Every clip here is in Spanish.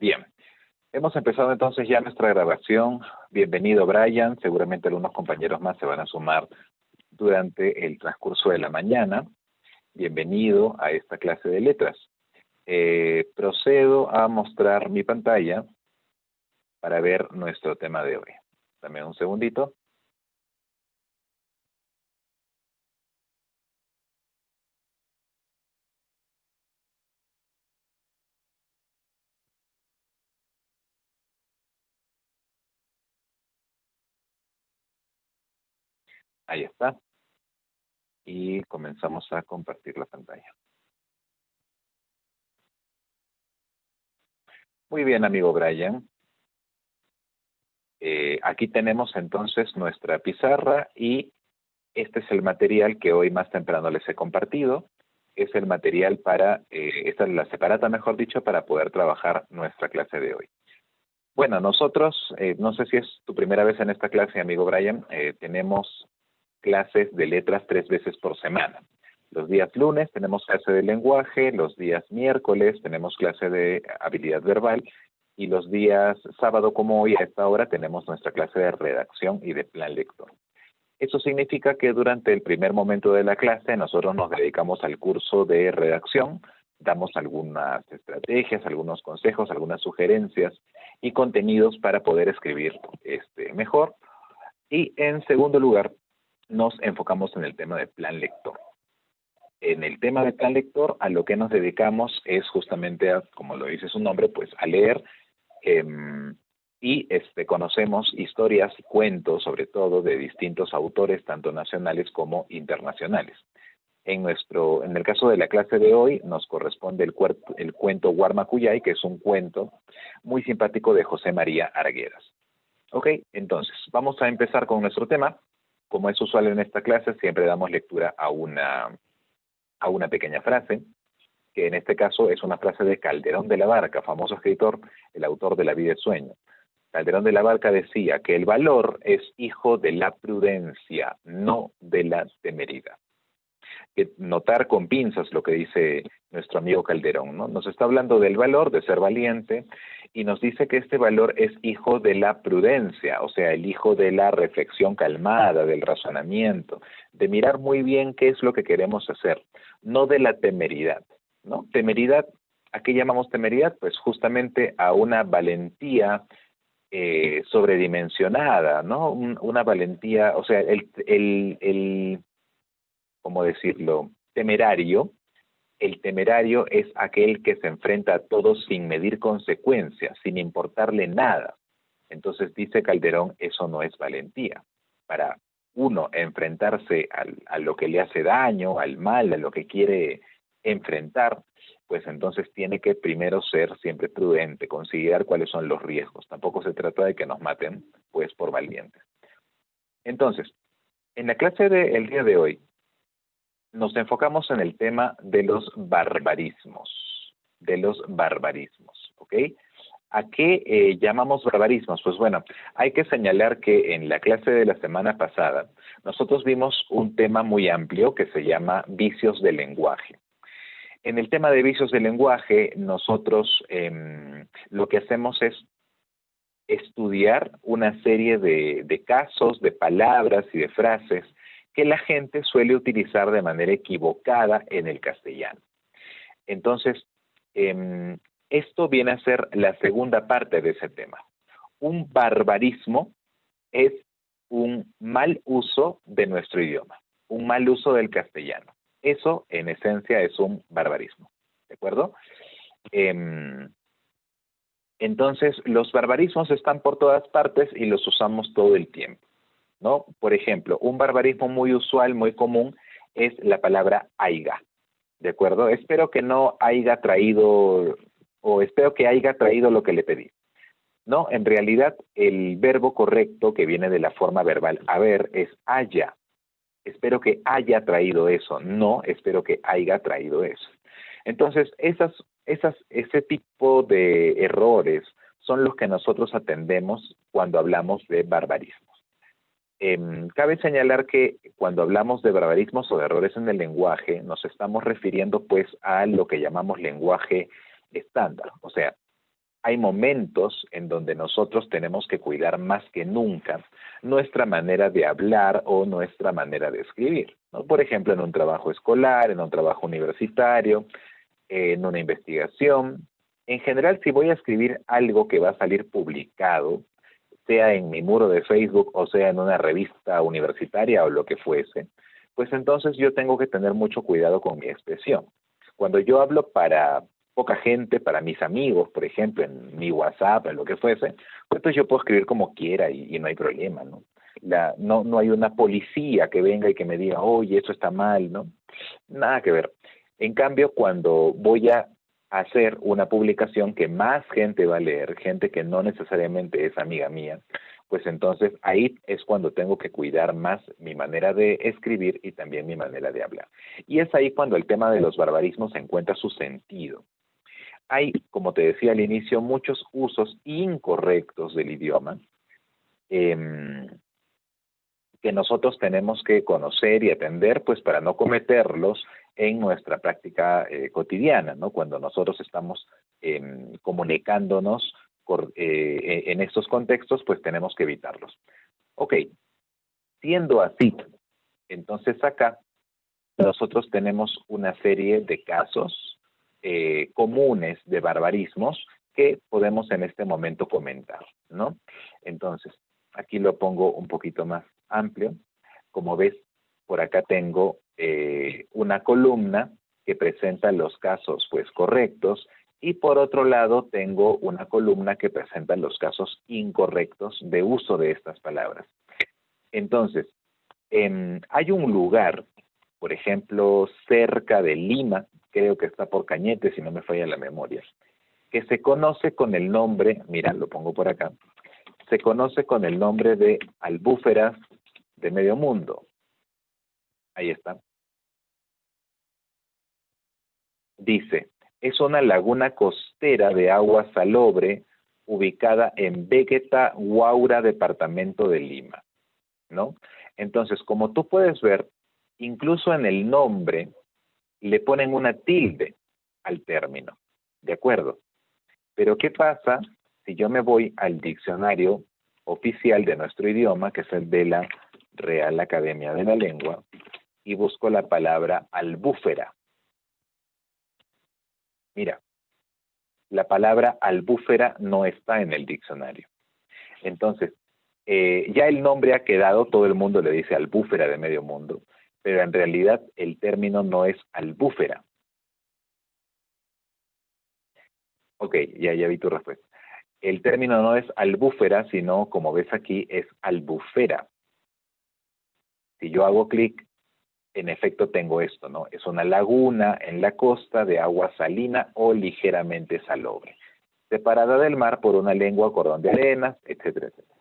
Bien, hemos empezado entonces ya nuestra grabación. Bienvenido, Brian. Seguramente algunos compañeros más se van a sumar durante el transcurso de la mañana. Bienvenido a esta clase de letras. Procedo a mostrar mi pantalla para ver nuestro tema de hoy. Dame un segundito. Ahí está. Y comenzamos a compartir la pantalla. Muy bien, amigo Brian. Aquí tenemos entonces nuestra pizarra y este es el material que hoy más temprano les he compartido. Es el material para, esta es la separata, mejor dicho, para poder trabajar nuestra clase de hoy. Bueno, nosotros, no sé si es tu primera vez en esta clase, amigo Brian, tenemos clases de letras 3 veces por semana. Los días lunes tenemos clase de lenguaje, los días miércoles tenemos clase de habilidad verbal y los días sábado como hoy a esta hora tenemos nuestra clase de redacción y de plan lector. Eso significa que durante el primer momento de la clase nosotros nos dedicamos al curso de redacción, damos algunas estrategias, algunos consejos, algunas sugerencias y contenidos para poder escribir mejor. Y en segundo lugar, nos enfocamos en el tema de plan lector. En el tema de plan lector, a lo que nos dedicamos es justamente, como lo dice su nombre, pues a leer y conocemos historias y cuentos, sobre todo, de distintos autores, tanto nacionales como internacionales. En el caso de la clase de hoy, nos corresponde el cuento Guarmacuyay, que es un cuento muy simpático de José María Arguedas. Ok, entonces, vamos a empezar con nuestro tema. Como es usual en esta clase, siempre damos lectura a una pequeña frase, que en este caso es una frase de Calderón de la Barca, famoso escritor, el autor de La vida es sueño. Calderón de la Barca decía que el valor es hijo de la prudencia, no de la temeridad. Que notar con pinzas lo que dice nuestro amigo Calderón, ¿no? Nos está hablando del valor de ser valiente y nos dice que este valor es hijo de la prudencia, o sea, el hijo de la reflexión calmada, del razonamiento, de mirar muy bien qué es lo que queremos hacer, no de la temeridad, ¿no? Temeridad, ¿a qué llamamos temeridad? Pues justamente a una valentía sobredimensionada, ¿no? Una valentía, o sea, ¿cómo decirlo? Temerario. El temerario es aquel que se enfrenta a todo sin medir consecuencias, sin importarle nada. Entonces dice Calderón, eso no es valentía. Para uno enfrentarse a lo que le hace daño, al mal, a lo que quiere enfrentar, pues entonces tiene que primero ser siempre prudente, considerar cuáles son los riesgos. Tampoco se trata de que nos maten, pues, por valientes. Entonces, en la clase del día de hoy, nos enfocamos en el tema de los barbarismos, ¿ok? ¿A qué llamamos barbarismos? Pues bueno, hay que señalar que en la clase de la semana pasada nosotros vimos un tema muy amplio que se llama vicios del lenguaje. En el tema de vicios del lenguaje, nosotros lo que hacemos es estudiar una serie de casos, de palabras y de frases que la gente suele utilizar de manera equivocada en el castellano. Entonces, esto viene a ser la segunda parte de ese tema. Un barbarismo es un mal uso de nuestro idioma, un mal uso del castellano. Eso, en esencia, es un barbarismo, ¿de acuerdo? Entonces, los barbarismos están por todas partes y los usamos todo el tiempo, ¿no? Por ejemplo, un barbarismo muy usual, muy común, es la palabra aiga, ¿de acuerdo? Espero que no haya traído, o espero que haya traído lo que le pedí. No, en realidad el verbo correcto que viene de la forma verbal haber es haya. Espero que haya traído eso, no espero que haya traído eso. Entonces, ese tipo de errores son los que nosotros atendemos cuando hablamos de barbarismos. Cabe señalar que cuando hablamos de barbarismos o de errores en el lenguaje, nos estamos refiriendo pues a lo que llamamos lenguaje estándar. O sea, hay momentos en donde nosotros tenemos que cuidar más que nunca nuestra manera de hablar o nuestra manera de escribir, ¿no? Por ejemplo, en un trabajo escolar, en un trabajo universitario, en una investigación. En general, si voy a escribir algo que va a salir publicado, sea en mi muro de Facebook o sea en una revista universitaria o lo que fuese, pues entonces yo tengo que tener mucho cuidado con mi expresión. Cuando yo hablo para poca gente, para mis amigos, por ejemplo, en mi WhatsApp, en lo que fuese, pues entonces yo puedo escribir como quiera y no hay problema, ¿no? No hay una policía que venga y que me diga, oye, esto está mal, ¿no? Nada que ver. En cambio, cuando voy a hacer una publicación que más gente va a leer, gente que no necesariamente es amiga mía, pues entonces ahí es cuando tengo que cuidar más mi manera de escribir y también mi manera de hablar. Y es ahí cuando el tema de los barbarismos encuentra su sentido. Hay, como te decía al inicio, muchos usos incorrectos del idioma que nosotros tenemos que conocer y atender, pues para no cometerlos en nuestra práctica cotidiana, ¿no? Cuando nosotros estamos comunicándonos en estos contextos, pues tenemos que evitarlos. Ok, siendo así, entonces acá nosotros tenemos una serie de casos comunes de barbarismos que podemos en este momento comentar, ¿no? Entonces, aquí lo pongo un poquito más amplio. Como ves, por acá tengo una columna que presenta los casos pues correctos y por otro lado tengo una columna que presenta los casos incorrectos de uso de estas palabras. Entonces, hay un lugar, por ejemplo, cerca de Lima, creo que está por Cañete, si no me falla la memoria, que se conoce con el nombre, mira, lo pongo por acá, se conoce con el nombre de Albúferas de Medio Mundo. Ahí está. Dice, es una laguna costera de agua salobre ubicada en Vegeta, Huaura, departamento de Lima, ¿no? Entonces, como tú puedes ver, incluso en el nombre le ponen una tilde al término, ¿de acuerdo? Pero ¿qué pasa si yo me voy al diccionario oficial de nuestro idioma, que es el de la Real Academia de la Lengua, y busco la palabra albúfera? Mira, la palabra albúfera no está en el diccionario. Entonces, ya el nombre ha quedado, todo el mundo le dice albúfera de medio mundo, pero en realidad el término no es albúfera. Ok, ya vi tu respuesta. El término no es albúfera, sino, como ves aquí, es albufera. Si yo hago clic, en efecto tengo esto, ¿no? Es una laguna en la costa de agua salina o ligeramente salobre, separada del mar por una lengua cordón de arenas, etcétera, etcétera.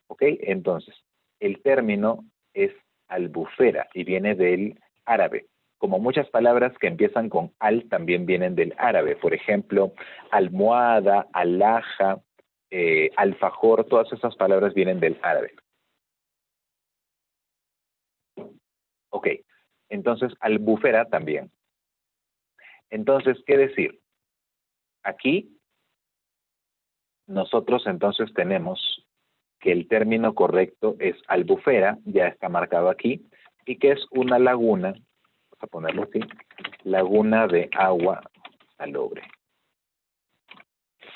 ¿Ok? Entonces, el término es albufera y viene del árabe. Como muchas palabras que empiezan con al también vienen del árabe. Por ejemplo, almohada, alhaja, alfajor, todas esas palabras vienen del árabe. Ok, entonces albufera también. Entonces, ¿qué decir? Aquí nosotros entonces tenemos que el término correcto es albufera, ya está marcado aquí, y que es una laguna, vamos a ponerlo así, laguna de agua salobre.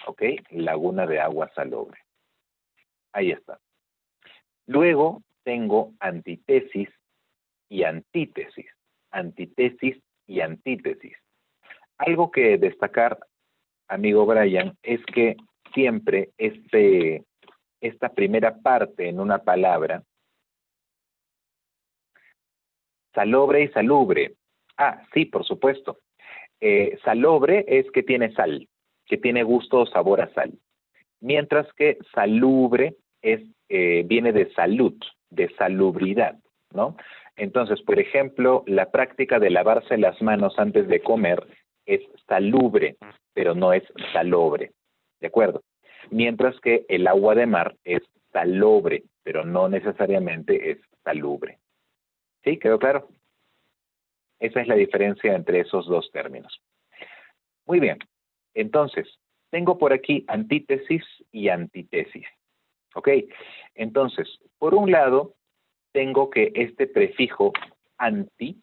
¿Ok? Laguna de agua salobre. Ahí está. Luego tengo antitesis y antítesis. Antítesis y antítesis. Algo que destacar, amigo Brian, es que siempre esta primera parte en una palabra, salobre y salubre. Ah, sí, por supuesto. Salobre es que tiene sal, que tiene gusto o sabor a sal. Mientras que salubre viene de salud, de salubridad, ¿no? Entonces, por ejemplo, la práctica de lavarse las manos antes de comer es salubre, pero no es salobre, ¿de acuerdo? Mientras que el agua de mar es salobre, pero no necesariamente es salubre. ¿Sí? ¿Quedó claro? Esa es la diferencia entre esos dos términos. Muy bien. Entonces, Tengo por aquí antítesis y antitesis. ¿Ok? Entonces, por un lado, tengo que este prefijo anti,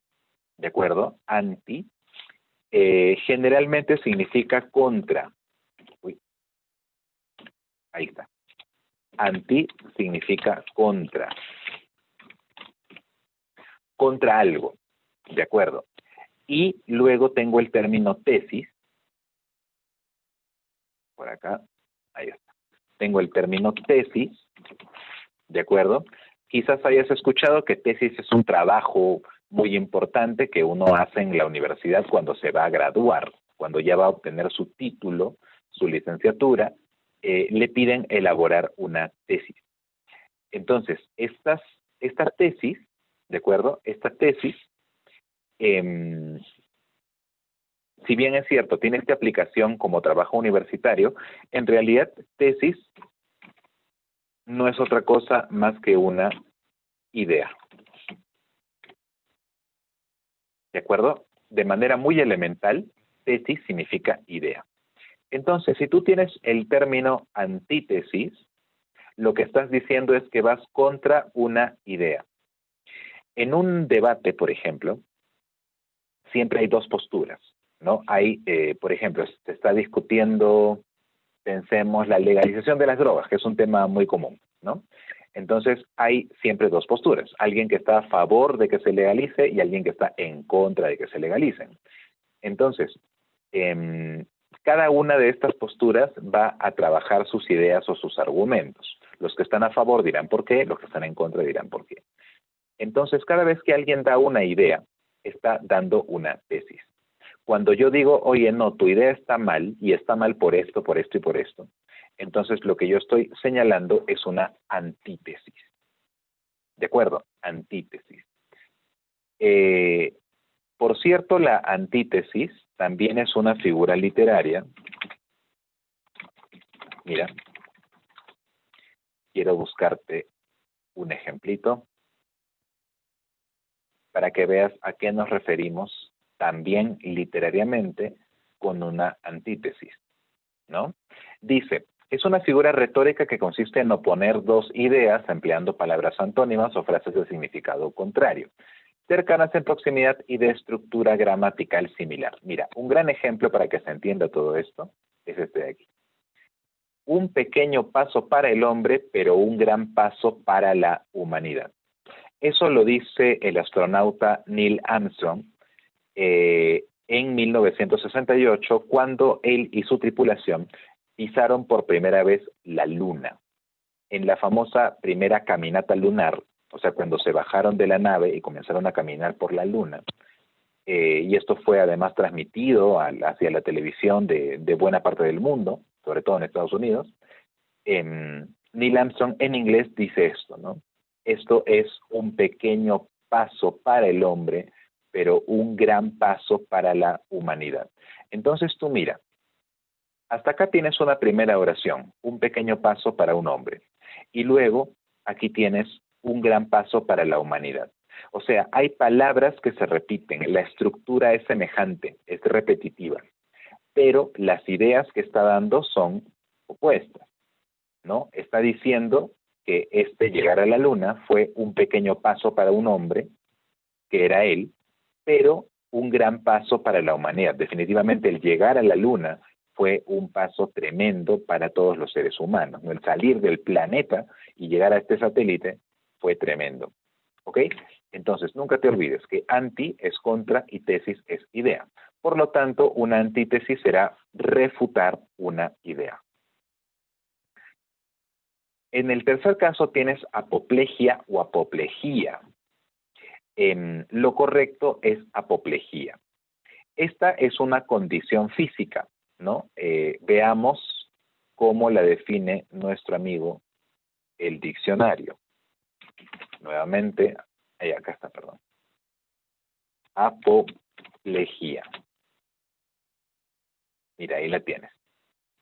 ¿de acuerdo? Anti, generalmente significa contra. Uy, ahí está. Anti significa contra. Contra algo, ¿de acuerdo? Y luego tengo el término tesis. Por acá, ahí está. Tengo el término tesis, ¿de acuerdo? Quizás hayas escuchado que tesis es un trabajo muy importante que uno hace en la universidad cuando se va a graduar, cuando ya va a obtener su título, su licenciatura, le piden elaborar una tesis. Entonces, esta tesis, ¿de acuerdo? Esta tesis, si bien es cierto, tiene esta aplicación como trabajo universitario, en realidad tesis no es otra cosa más que una idea. ¿De acuerdo? De manera muy elemental, tesis significa idea. Entonces, si tú tienes el término antítesis, lo que estás diciendo es que vas contra una idea. En un debate, por ejemplo, siempre hay dos posturas, ¿no? Hay, por ejemplo, se está discutiendo, pensemos, la legalización de las drogas, que es un tema muy común, ¿no? Entonces, hay siempre dos posturas. Alguien que está a favor de que se legalice y alguien que está en contra de que se legalicen. Entonces, cada una de estas posturas va a trabajar sus ideas o sus argumentos. Los que están a favor dirán por qué, los que están en contra dirán por qué. Entonces, cada vez que alguien da una idea, está dando una tesis. Cuando yo digo, oye, no, tu idea está mal, y está mal por esto y por esto, entonces lo que yo estoy señalando es una antítesis. ¿De acuerdo? Antítesis. Por cierto, la antítesis también es una figura literaria. Mira, quiero buscarte un ejemplito para que veas a qué nos referimos también literariamente con una antítesis, ¿no? Dice, es una figura retórica que consiste en oponer dos ideas empleando palabras antónimas o frases de significado contrario, cercanas en proximidad y de estructura gramatical similar. Mira, un gran ejemplo para que se entienda todo esto es este de aquí. Un pequeño paso para el hombre, pero un gran paso para la humanidad. Eso lo dice el astronauta Neil Armstrong en 1968, cuando él y su tripulación pisaron por primera vez la Luna. En la famosa primera caminata lunar, o sea, cuando se bajaron de la nave y comenzaron a caminar por la Luna, y esto fue además transmitido hacia la televisión de buena parte del mundo, sobre todo en Estados Unidos, Neil Armstrong en inglés dice esto, ¿no? Esto es un pequeño paso para el hombre, pero un gran paso para la humanidad. Entonces tú mira, hasta acá tienes una primera oración, un pequeño paso para un hombre. Y luego aquí tienes un gran paso para la humanidad. O sea, hay palabras que se repiten, la estructura es semejante, es repetitiva, pero las ideas que está dando son opuestas, ¿no? Está diciendo que este llegar a la luna fue un pequeño paso para un hombre, que era él, pero un gran paso para la humanidad. Definitivamente el llegar a la luna fue un paso tremendo para todos los seres humanos, ¿no? El salir del planeta y llegar a este satélite fue tremendo. ¿Ok? Entonces, nunca te olvides que anti es contra y tesis es idea. Por lo tanto, una antítesis será refutar una idea. En el tercer caso tienes apoplejía o apoplejía. Lo correcto es apoplejía. Esta es una condición física, ¿no? Veamos cómo la define nuestro amigo el diccionario. Nuevamente, acá está, perdón. Apoplejía. Mira, ahí la tienes.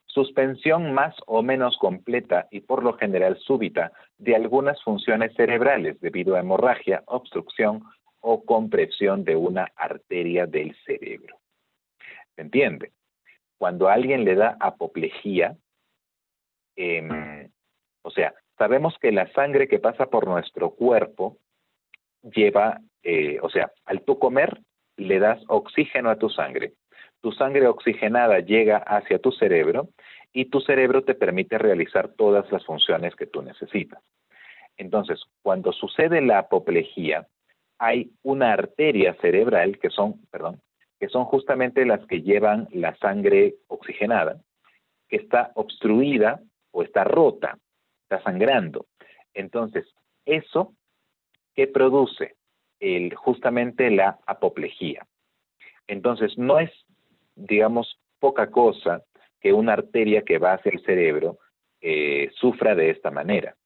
Suspensión más o menos completa y por lo general súbita de algunas funciones cerebrales debido a hemorragia, obstrucción o compresión de una arteria del cerebro. ¿Se entiende? cuando a alguien le da apoplejía, o sea, sabemos que la sangre que pasa por nuestro cuerpo lleva, o sea, al tú comer, le das oxígeno a tu sangre. Tu sangre oxigenada llega hacia tu cerebro y tu cerebro te permite realizar todas las funciones que tú necesitas. Entonces, cuando sucede la apoplejía, hay una arteria cerebral que son justamente las que llevan la sangre oxigenada, que está obstruida o está rota, está sangrando. Entonces, eso que produce justamente la apoplejía. Entonces, no es, digamos, poca cosa que una arteria que va hacia el cerebro sufra de esta manera.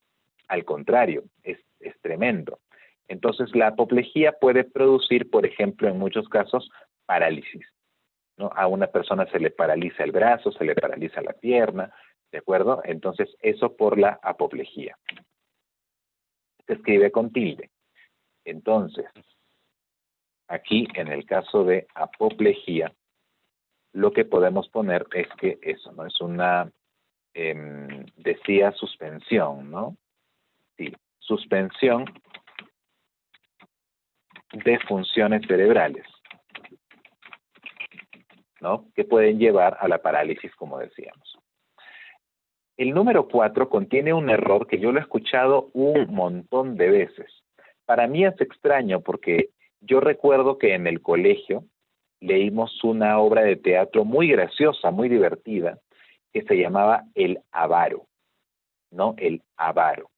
Al contrario, es tremendo. Entonces, la apoplejía puede producir, por ejemplo, en muchos casos, parálisis, ¿no? A una persona se le paraliza el brazo, se le paraliza la pierna, ¿de acuerdo? Entonces, eso por la apoplejía. Se escribe con tilde. Entonces, aquí, en el caso de apoplejía, lo que podemos poner es que eso, ¿no? Es una, decía suspensión, ¿no? Sí, suspensión de funciones cerebrales, ¿no? Que pueden llevar a la parálisis, como decíamos. El número 4 contiene un error que yo lo he escuchado un montón de veces. Para mí es extraño porque yo recuerdo que en el colegio leímos una obra de teatro muy graciosa, muy divertida, que se llamaba El Avaro, ¿no? El Avaro.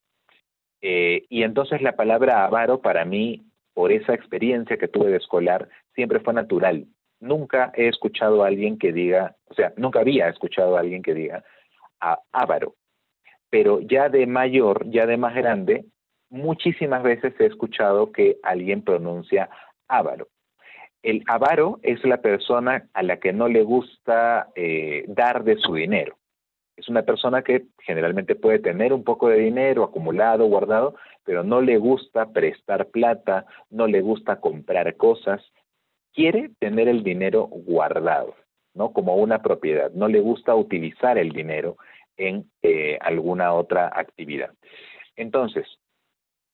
Y entonces la palabra avaro para mí, por esa experiencia que tuve de escolar, siempre fue natural. Nunca he escuchado a alguien que diga, o sea, nunca había escuchado a alguien que diga avaro. Pero ya de mayor, ya de más grande, muchísimas veces he escuchado que alguien pronuncia avaro. El avaro es la persona a la que no le gusta dar de su dinero. Es una persona que generalmente puede tener un poco de dinero acumulado, guardado, pero no le gusta prestar plata, no le gusta comprar cosas. Quiere tener el dinero guardado, ¿no? Como una propiedad. No le gusta utilizar el dinero en alguna otra actividad. Entonces,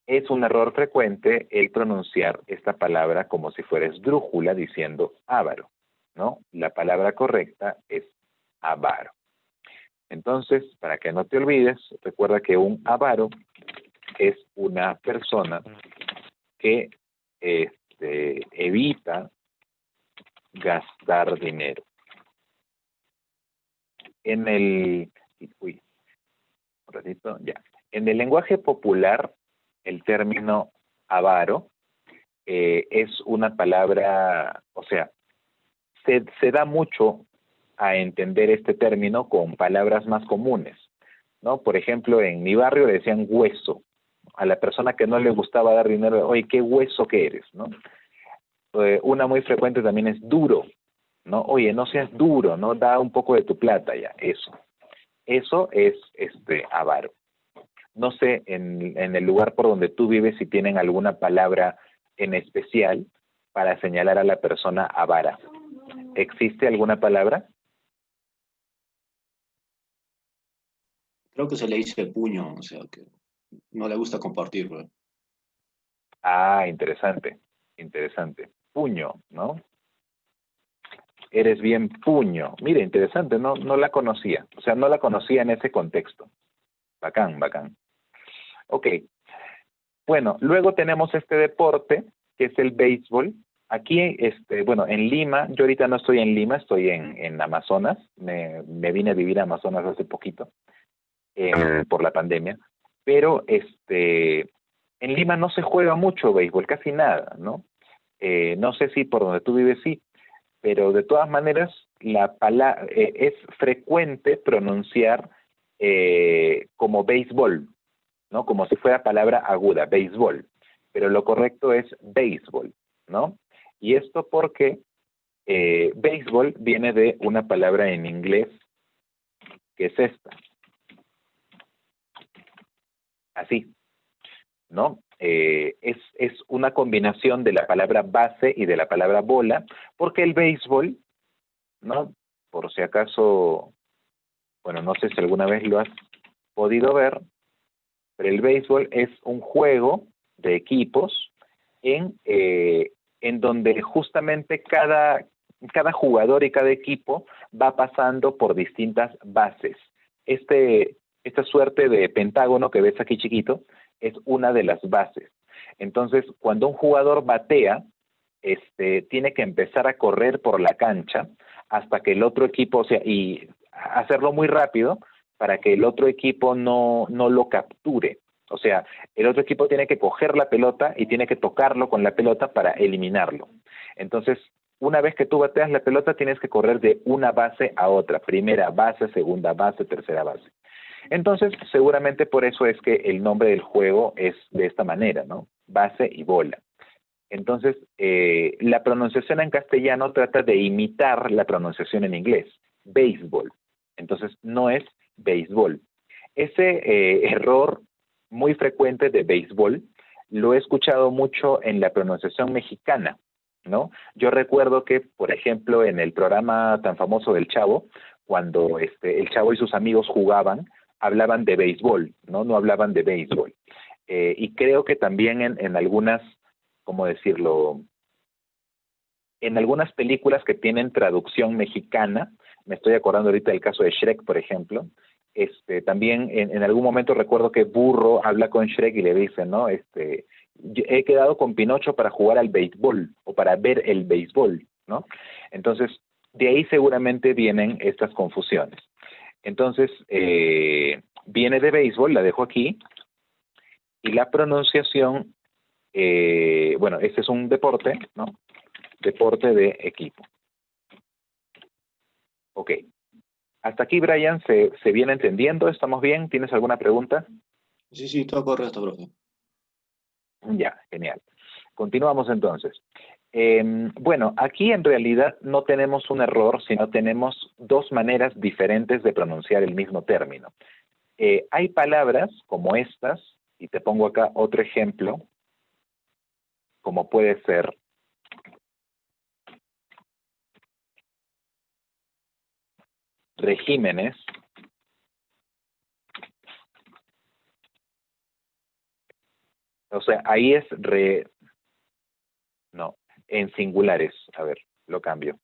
es un error frecuente el pronunciar esta palabra como si fuera esdrújula diciendo avaro, ¿no? La palabra correcta es avaro. Entonces, para que no te olvides, recuerda que un avaro es una persona que evita gastar dinero. En el, un ratito, ya. En el lenguaje popular, el término avaro es una palabra, o sea, se da mucho a entender este término con palabras más comunes, ¿no? Por ejemplo, en mi barrio le decían hueso. A la persona que no le gustaba dar dinero, oye, qué hueso que eres, ¿no? Una muy frecuente también es duro, ¿no? Oye, no seas duro, ¿no? Da un poco de tu plata ya, eso. Eso es avaro. No sé, en el lugar por donde tú vives, si tienen alguna palabra en especial para señalar a la persona avara. ¿Existe alguna palabra? Creo que se le dice puño, o sea, que no le gusta compartir, ¿no? Ah, interesante, interesante. Puño, ¿no? Eres bien puño. Mire, interesante, no la conocía. O sea, no la conocía en ese contexto. Bacán, bacán. Ok. Bueno, luego tenemos este deporte, que es el béisbol. Aquí, bueno, en Lima, yo ahorita no estoy en Lima, estoy en Amazonas. Me vine a vivir a Amazonas hace poquito, por la pandemia. Pero en Lima no se juega mucho béisbol, casi nada, ¿no? No sé si por donde tú vives sí, pero de todas maneras es frecuente pronunciar como béisbol, ¿no? Como si fuera palabra aguda, béisbol, pero lo correcto es béisbol, ¿no? Y esto porque béisbol viene de una palabra en inglés que es esta, así, ¿no? Es una combinación de la palabra base y de la palabra bola, porque el béisbol, ¿no? por si acaso, bueno, no sé si alguna vez lo has podido ver, pero el béisbol es un juego de equipos en donde justamente cada jugador y cada equipo va pasando por distintas bases. Esta suerte de pentágono que ves aquí chiquito es una de las bases. Entonces, cuando un jugador batea, tiene que empezar a correr por la cancha hasta que el otro equipo, o sea, y hacerlo muy rápido para que el otro equipo no lo capture. O sea, el otro equipo tiene que coger la pelota y tiene que tocarlo con la pelota para eliminarlo. Entonces, una vez que tú bateas la pelota, tienes que correr de una base a otra, primera base, segunda base, tercera base. Entonces, seguramente por eso es que el nombre del juego es de esta manera, ¿no? Base y bola. Entonces, la pronunciación en castellano trata de imitar la pronunciación en inglés, béisbol. Entonces, no es béisbol. Ese error muy frecuente de béisbol lo he escuchado mucho en la pronunciación mexicana, ¿no? Yo recuerdo que, por ejemplo, en el programa tan famoso del Chavo, cuando el Chavo y sus amigos jugaban, hablaban de béisbol, ¿no? No hablaban de béisbol. Y creo que también en algunas, ¿cómo decirlo? En algunas películas que tienen traducción mexicana, me estoy acordando ahorita del caso de Shrek, por ejemplo, también en algún momento recuerdo que Burro habla con Shrek y le dice, ¿no? He quedado con Pinocho para jugar al béisbol o para ver el béisbol, ¿no? Entonces, de ahí seguramente vienen estas confusiones. Entonces, viene de béisbol, la dejo aquí, y la pronunciación, bueno, este es un deporte, ¿no? Deporte de equipo. Ok. Hasta aquí, Brian, ¿se viene entendiendo? ¿Estamos bien? ¿Tienes alguna pregunta? Sí, sí, todo correcto, profe. Ya, genial. Continuamos entonces. Bueno, aquí en realidad no tenemos un error, sino tenemos dos maneras diferentes de pronunciar el mismo término. Hay palabras como estas, y te pongo acá otro ejemplo, como puede ser regímenes, o sea, ahí es no, en singulares, a ver, lo cambio.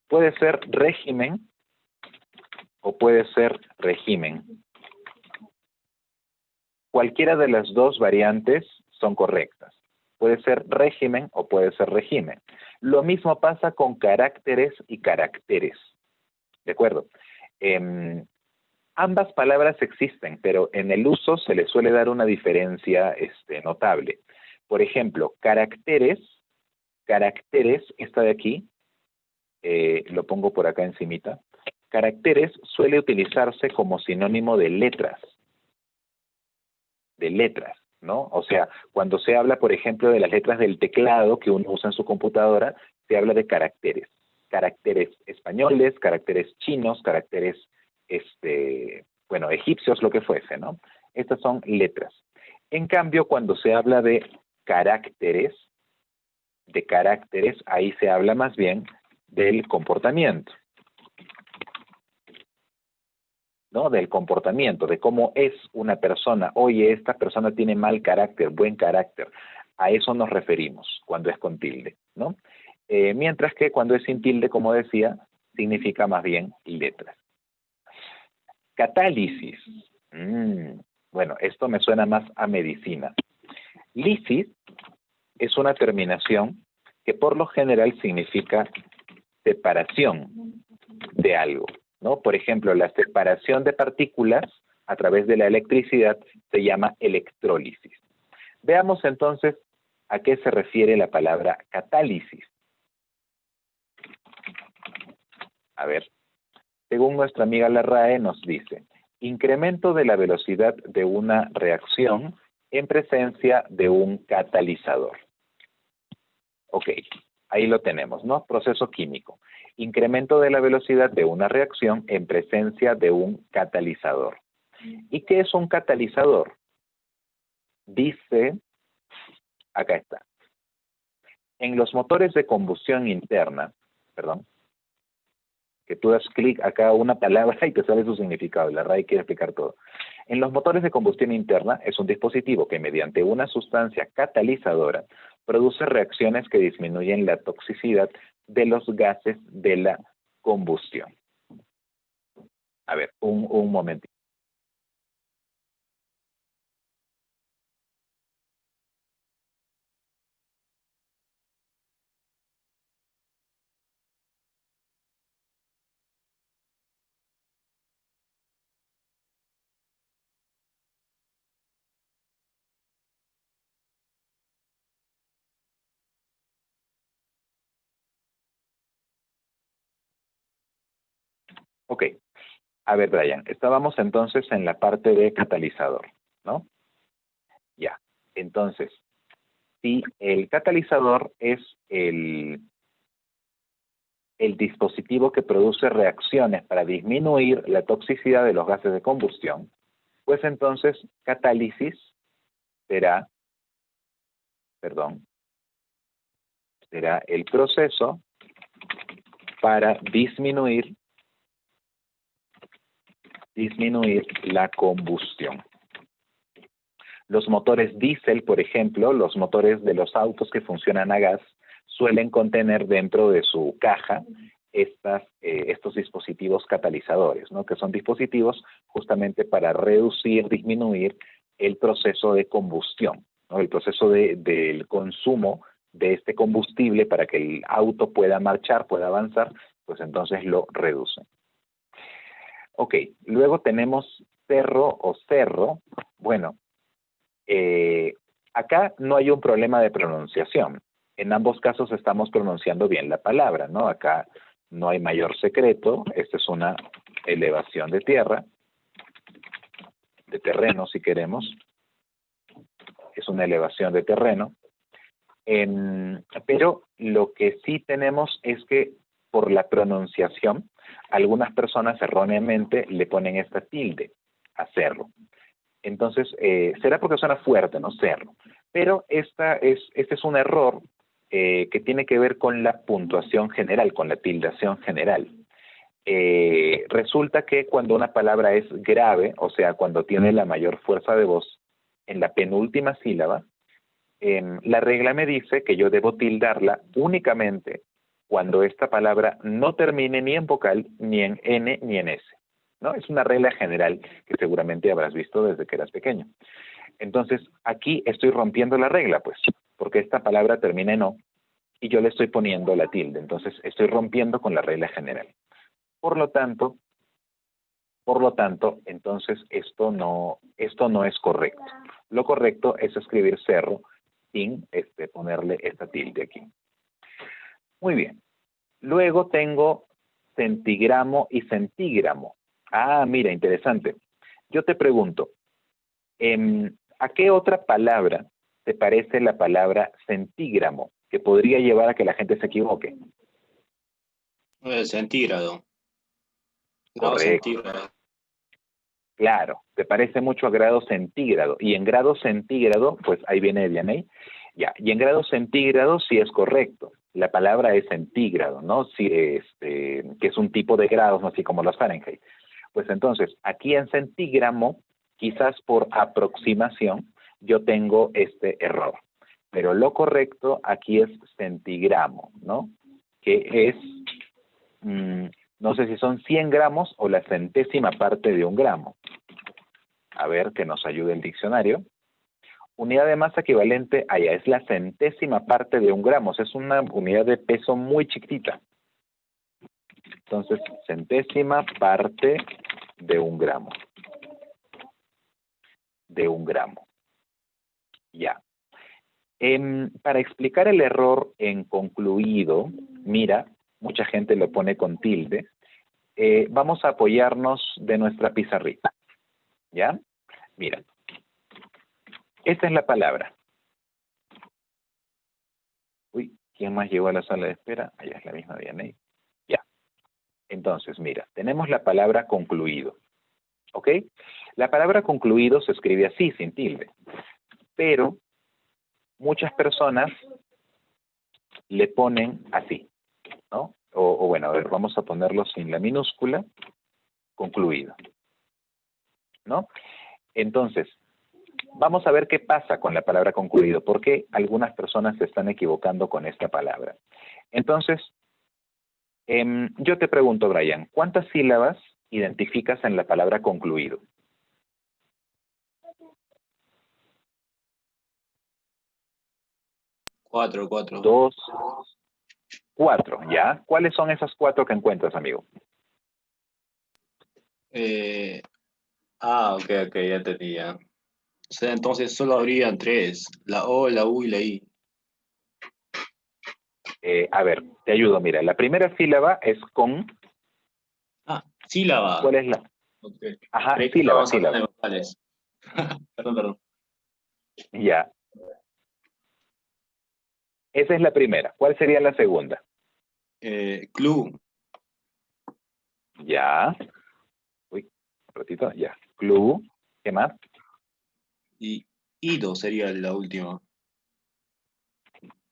Puede ser régimen o puede ser régimen. Cualquiera de las dos variantes son correctas. Puede ser régimen o puede ser régimen. Lo mismo pasa con caracteres y caracteres. ¿De acuerdo? Ambas palabras existen, pero en el uso se le suele dar una diferencia notable. Por ejemplo, caracteres, esta de aquí, lo pongo por acá encimita. Caracteres suele utilizarse como sinónimo de letras, ¿no? O sea, cuando se habla, por ejemplo, de las letras del teclado que uno usa en su computadora, se habla de caracteres. Caracteres españoles, caracteres chinos, caracteres, bueno, egipcios, lo que fuese, ¿no? Estas son letras. En cambio, cuando se habla de caracteres, ahí se habla más bien del comportamiento, ¿no? Del comportamiento, de cómo es una persona. Oye, esta persona tiene mal carácter, buen carácter. A eso nos referimos cuando es con tilde, ¿no? Mientras que cuando es sin tilde, como decía, significa más bien letras. Catálisis. Bueno, esto me suena más a medicina. Lisis es una terminación que por lo general significa separación de algo, ¿no? Por ejemplo, la separación de partículas a través de la electricidad se llama electrólisis. Veamos entonces a qué se refiere la palabra catálisis. A ver, según nuestra amiga la RAE nos dice, incremento de la velocidad de una reacción en presencia de un catalizador. Ok, ahí lo tenemos, ¿no? Proceso químico. Incremento de la velocidad de una reacción en presencia de un catalizador. ¿Y qué es un catalizador? Dice, acá está. En los motores de combustión interna, que tú das clic a cada una palabra y te sale su significado. La RAE quiere explicar todo. En los motores de combustión interna es un dispositivo que mediante una sustancia catalizadora produce reacciones que disminuyen la toxicidad de los gases de la combustión. A ver, un momentito. Ok. A ver, Brian, estábamos entonces en la parte de catalizador, ¿no? Ya. Entonces, si el catalizador es el dispositivo que produce reacciones para disminuir la toxicidad de los gases de combustión, pues entonces catálisis será, será el proceso para disminuir la combustión. Los motores diésel, por ejemplo, los motores de los autos que funcionan a gas, suelen contener dentro de su caja estos dispositivos catalizadores, ¿no? Que son dispositivos justamente para reducir, disminuir el proceso de combustión, ¿no? El proceso del consumo de este combustible para que el auto pueda marchar, pueda avanzar, pues entonces lo reducen. Ok, luego tenemos cerro o cerro. Bueno, acá no hay un problema de pronunciación. En ambos casos estamos pronunciando bien la palabra, ¿no? Acá no hay mayor secreto. Esta es una elevación de tierra, de terreno si queremos. Es una elevación de terreno. Pero lo que sí tenemos es que por la pronunciación, algunas personas erróneamente le ponen esta tilde a cerro. Entonces, será porque suena fuerte, ¿no? Cerro. Pero este es un error que tiene que ver con la puntuación general, con la tildación general. Resulta que cuando una palabra es grave, o sea, cuando tiene la mayor fuerza de voz, en la penúltima sílaba, la regla me dice que yo debo tildarla únicamente cuando esta palabra no termine ni en vocal, ni en N, ni en S, ¿no? Es una regla general que seguramente habrás visto desde que eras pequeño. Entonces, aquí estoy rompiendo la regla, pues, porque esta palabra termina en O y yo le estoy poniendo la tilde. Entonces, estoy rompiendo con la regla general. Por lo tanto, entonces esto no es correcto. Lo correcto es escribir cerro sin ponerle esta tilde aquí. Muy bien. Luego tengo centigramo y centígramo. Ah, mira, interesante. Yo te pregunto, ¿a qué otra palabra te parece la palabra centígramo que podría llevar a que la gente se equivoque? Centígrado. Grado Correcto. centígrado. Claro, te parece mucho a grado centígrado. Y en grado centígrado, pues ahí viene Vianney. Ya, y en grado centígrado sí es correcto. La palabra es centígrado, ¿no? Sí, que es un tipo de grados, ¿no? Así como los Fahrenheit. Pues entonces, aquí en centígramo, quizás por aproximación, yo tengo este error. Pero lo correcto aquí es centigramo, ¿no? Que es, no sé si son 100 gramos o la centésima parte de un gramo. A ver, que nos ayude el diccionario. Unidad de masa equivalente a ella es la centésima parte de un gramo. O sea, es una unidad de peso muy chiquitita. Entonces, centésima parte de un gramo. De un gramo. Ya. Para explicar el error en concluido, mira, mucha gente lo pone con tilde. Vamos a apoyarnos de nuestra pizarrita. ¿Ya? Mira. Esta es la palabra. Uy, ¿quién más llegó a la sala de espera? Allá es la misma Vianney. Ya. Entonces, mira, tenemos la palabra concluido. ¿Ok? La palabra concluido se escribe así, sin tilde. Pero muchas personas le ponen así, ¿no? o bueno, a ver, vamos a ponerlo sin la minúscula, concluido, ¿no? Entonces, vamos a ver qué pasa con la palabra concluido, porque algunas personas se están equivocando con esta palabra. Entonces, yo te pregunto, Brian, ¿cuántas sílabas identificas en la palabra concluido? 4. 2, 4, ¿ya? ¿Cuáles son esas 4 que encuentras, amigo? Ok, ya tenía. O sea, entonces solo habrían 3, la O, la U y la I. A ver, te ayudo, mira, la primera sílaba es con. Sílaba. ¿Cuál es la? Ok. Ajá, Creí que sílaba, estábamos hablando sílaba. de vocales. Perdón. Ya. Esa es la primera. ¿Cuál sería la segunda? Club. Ya. Uy, un ratito, ya. Club. ¿Qué más? Y Ido sería la última.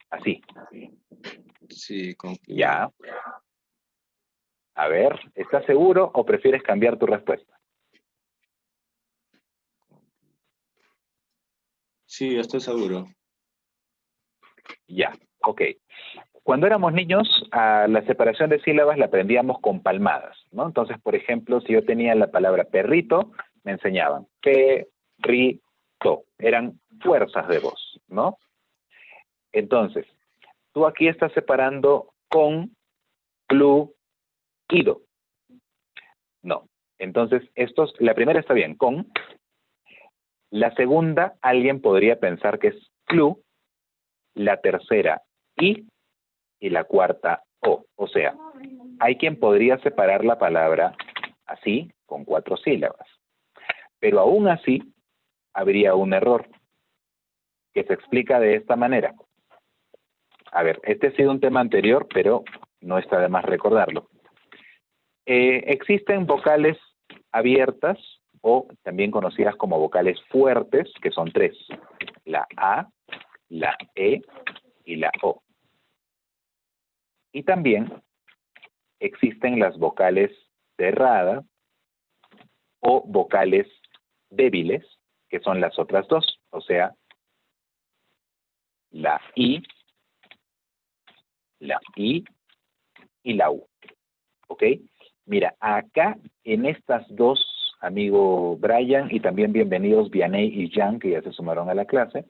Así. Sí, concluido. Ya. A ver, ¿estás seguro o prefieres cambiar tu respuesta? Sí, estoy seguro. Ya. Ok. Cuando éramos niños, a la separación de sílabas la aprendíamos con palmadas, ¿no? Entonces, por ejemplo, si yo tenía la palabra perrito, me enseñaban perrito. Eran fuerzas de voz, ¿no? Entonces, tú aquí estás separando con, clu, ido. No. Entonces, la primera está bien, con. La segunda, alguien podría pensar que es clu. La tercera, y la cuarta, o. O sea, hay quien podría separar la palabra así, con 4 sílabas. Pero aún así, habría un error que se explica de esta manera. A ver, este ha sido un tema anterior, pero no está de más recordarlo. Existen vocales abiertas o también conocidas como vocales fuertes, que son 3. La A, la E y la O. Y también existen las vocales cerradas o vocales débiles, que son las otras 2, o sea, la I y la U. ¿Ok? Mira, acá en estas 2, amigo Brian, y también bienvenidos Vianey y Jan, que ya se sumaron a la clase,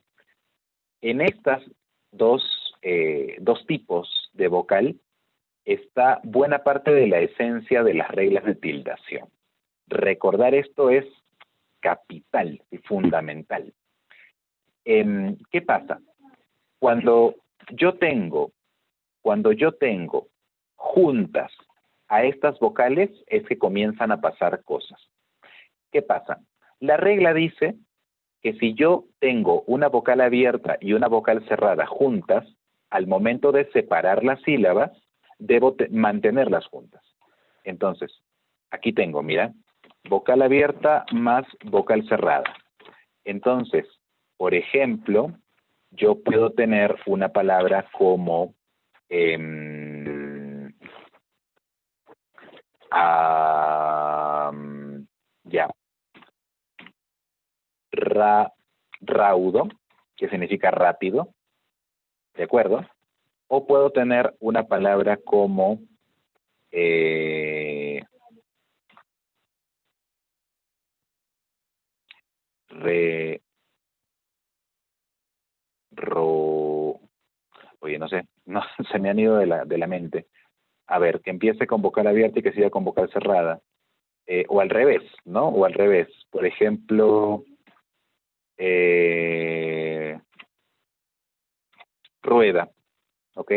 en estas dos tipos de vocal está buena parte de la esencia de las reglas de tildación. Recordar esto es capital y fundamental. ¿Qué pasa? Cuando yo tengo juntas a estas vocales es que comienzan a pasar cosas. ¿Qué pasa? La regla dice que si yo tengo una vocal abierta y una vocal cerrada juntas, al momento de separar las sílabas, debo mantenerlas juntas. Entonces, aquí tengo, mira, vocal abierta más vocal cerrada. Entonces, por ejemplo, yo puedo tener una palabra como ya, raudo, que significa rápido, ¿de acuerdo? O puedo tener una palabra como oye, no sé, no, se me han ido de la mente. A ver, que empiece con vocal abierta y que siga con vocal cerrada. O al revés, ¿no? O al revés. Por ejemplo, rueda, ¿ok?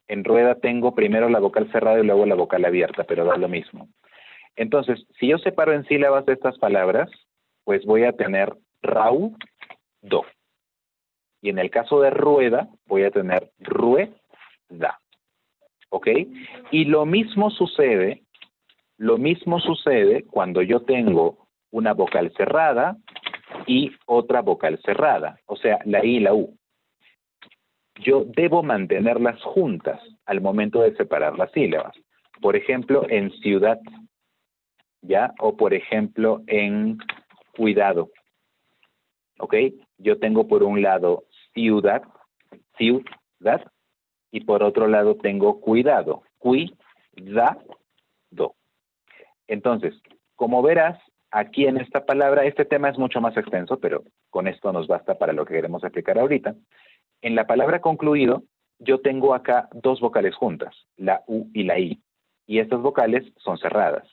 En rueda tengo primero la vocal cerrada y luego la vocal abierta, pero da lo mismo. Entonces, si yo separo en sílabas de estas palabras, pues voy a tener rau, do. Y en el caso de rueda, voy a tener rueda. ¿Ok? Y lo mismo sucede cuando yo tengo una vocal cerrada y otra vocal cerrada, o sea, la I y la U. yo debo mantenerlas juntas al momento de separar las sílabas. Por ejemplo, en ciudad, ¿ya? O por ejemplo, en cuidado, ¿ok? Yo tengo por un lado ciudad, ciudad, y por otro lado tengo cuidado, cuidado. Entonces, como verás, aquí en esta palabra, este tema es mucho más extenso, pero con esto nos basta para lo que queremos explicar ahorita. En la palabra concluido, yo tengo acá dos vocales juntas, la U y la I, y estas vocales son cerradas.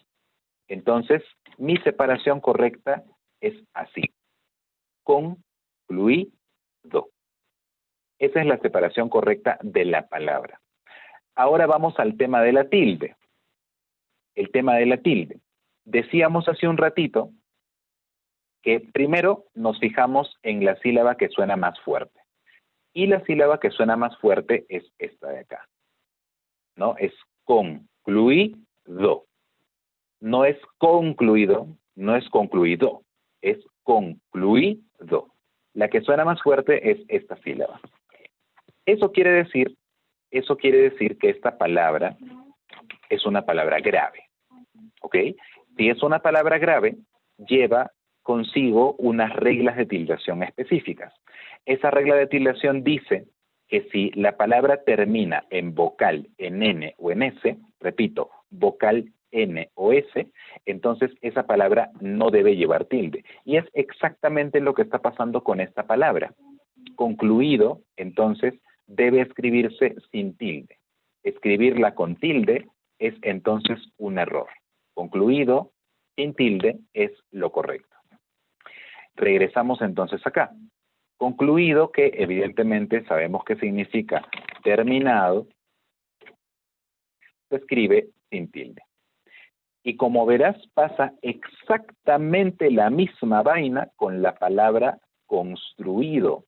Entonces, mi separación correcta es así, concluido. Esa es la separación correcta de la palabra. Ahora vamos al tema de la tilde. El tema de la tilde. Decíamos hace un ratito que primero nos fijamos en la sílaba que suena más fuerte. Y la sílaba que suena más fuerte es esta de acá, ¿no? Es concluido. No es concluido, no es concluido, es concluido. La que suena más fuerte es esta sílaba. Eso quiere decir que esta palabra es una palabra grave, ¿ok? Si es una palabra grave, lleva consigo unas reglas de tildación específicas. Esa regla de tildación dice que si la palabra termina en vocal, en N o en S, repito, vocal N o S, entonces esa palabra no debe llevar tilde. Y es exactamente lo que está pasando con esta palabra. Concluido, entonces, debe escribirse sin tilde. Escribirla con tilde es entonces un error. Concluido, sin tilde, es lo correcto. Regresamos entonces acá. Concluido, que evidentemente sabemos que significa terminado, se escribe sin tilde. Y como verás, pasa exactamente la misma vaina con la palabra construido.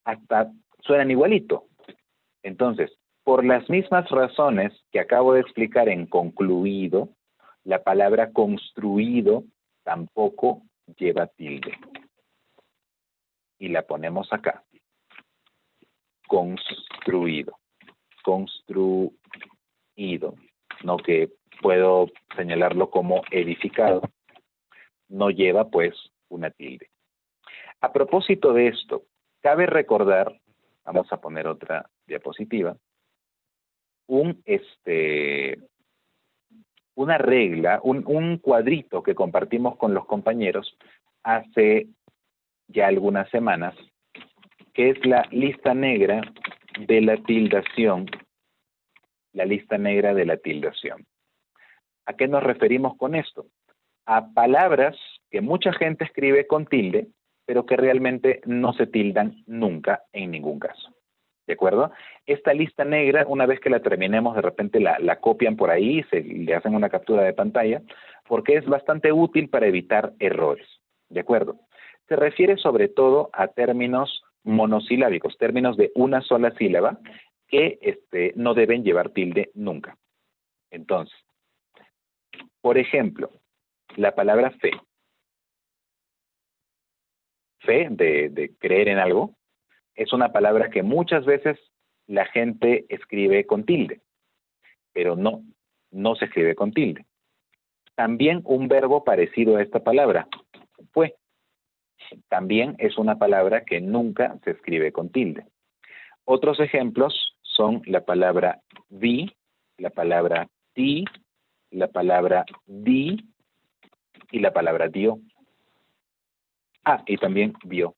Hasta suenan igualito. Entonces, por las mismas razones que acabo de explicar en concluido, la palabra construido tampoco lleva tilde. Y la ponemos acá. Construido. Construido. No, que puedo señalarlo como edificado. No lleva, pues, una tilde. A propósito de esto, cabe recordar, vamos a poner otra diapositiva, una regla, un cuadrito que compartimos con los compañeros hace ya algunas semanas, que es la lista negra de la tildación. La lista negra de la tildación. ¿A qué nos referimos con esto? A palabras que mucha gente escribe con tilde, pero que realmente no se tildan nunca en ningún caso. ¿De acuerdo? Esta lista negra, una vez que la terminemos, de repente la copian por ahí, le hacen una captura de pantalla, porque es bastante útil para evitar errores. ¿De acuerdo? Se refiere sobre todo a términos monosilábicos, términos de una sola sílaba, que no deben llevar tilde nunca. Entonces, por ejemplo, la palabra fe. Fe, de creer en algo, es una palabra que muchas veces la gente escribe con tilde, pero no se escribe con tilde. También un verbo parecido a esta palabra, fue, también es una palabra que nunca se escribe con tilde. Otros ejemplos son la palabra vi, la palabra ti, la palabra di y la palabra dio. Ah, y también vio.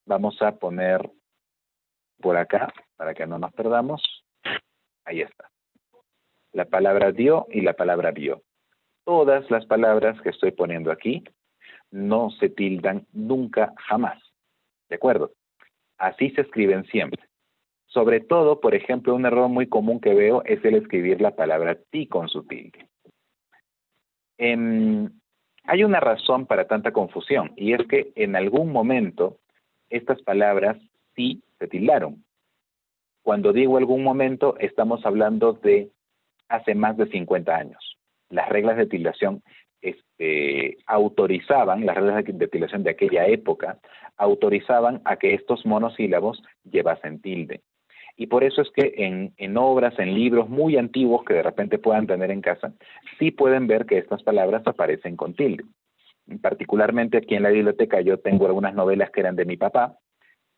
Vamos a poner por acá, para que no nos perdamos. Ahí está. La palabra dio y la palabra vio. Todas las palabras que estoy poniendo aquí no se tildan nunca, jamás. ¿De acuerdo? Así se escriben siempre. Sobre todo, por ejemplo, un error muy común que veo es el escribir la palabra ti con su tilde. Hay una razón para tanta confusión, y es que en algún momento estas palabras sí se tildaron. Cuando digo algún momento, estamos hablando de hace más de 50 años. Las reglas de tildación autorizaban, las reglas de tildación de aquella época, autorizaban a que estos monosílabos llevasen tilde. Y por eso es que en obras, en libros muy antiguos que de repente puedan tener en casa, sí pueden ver que estas palabras aparecen con tilde. Particularmente aquí en la biblioteca yo tengo algunas novelas que eran de mi papá,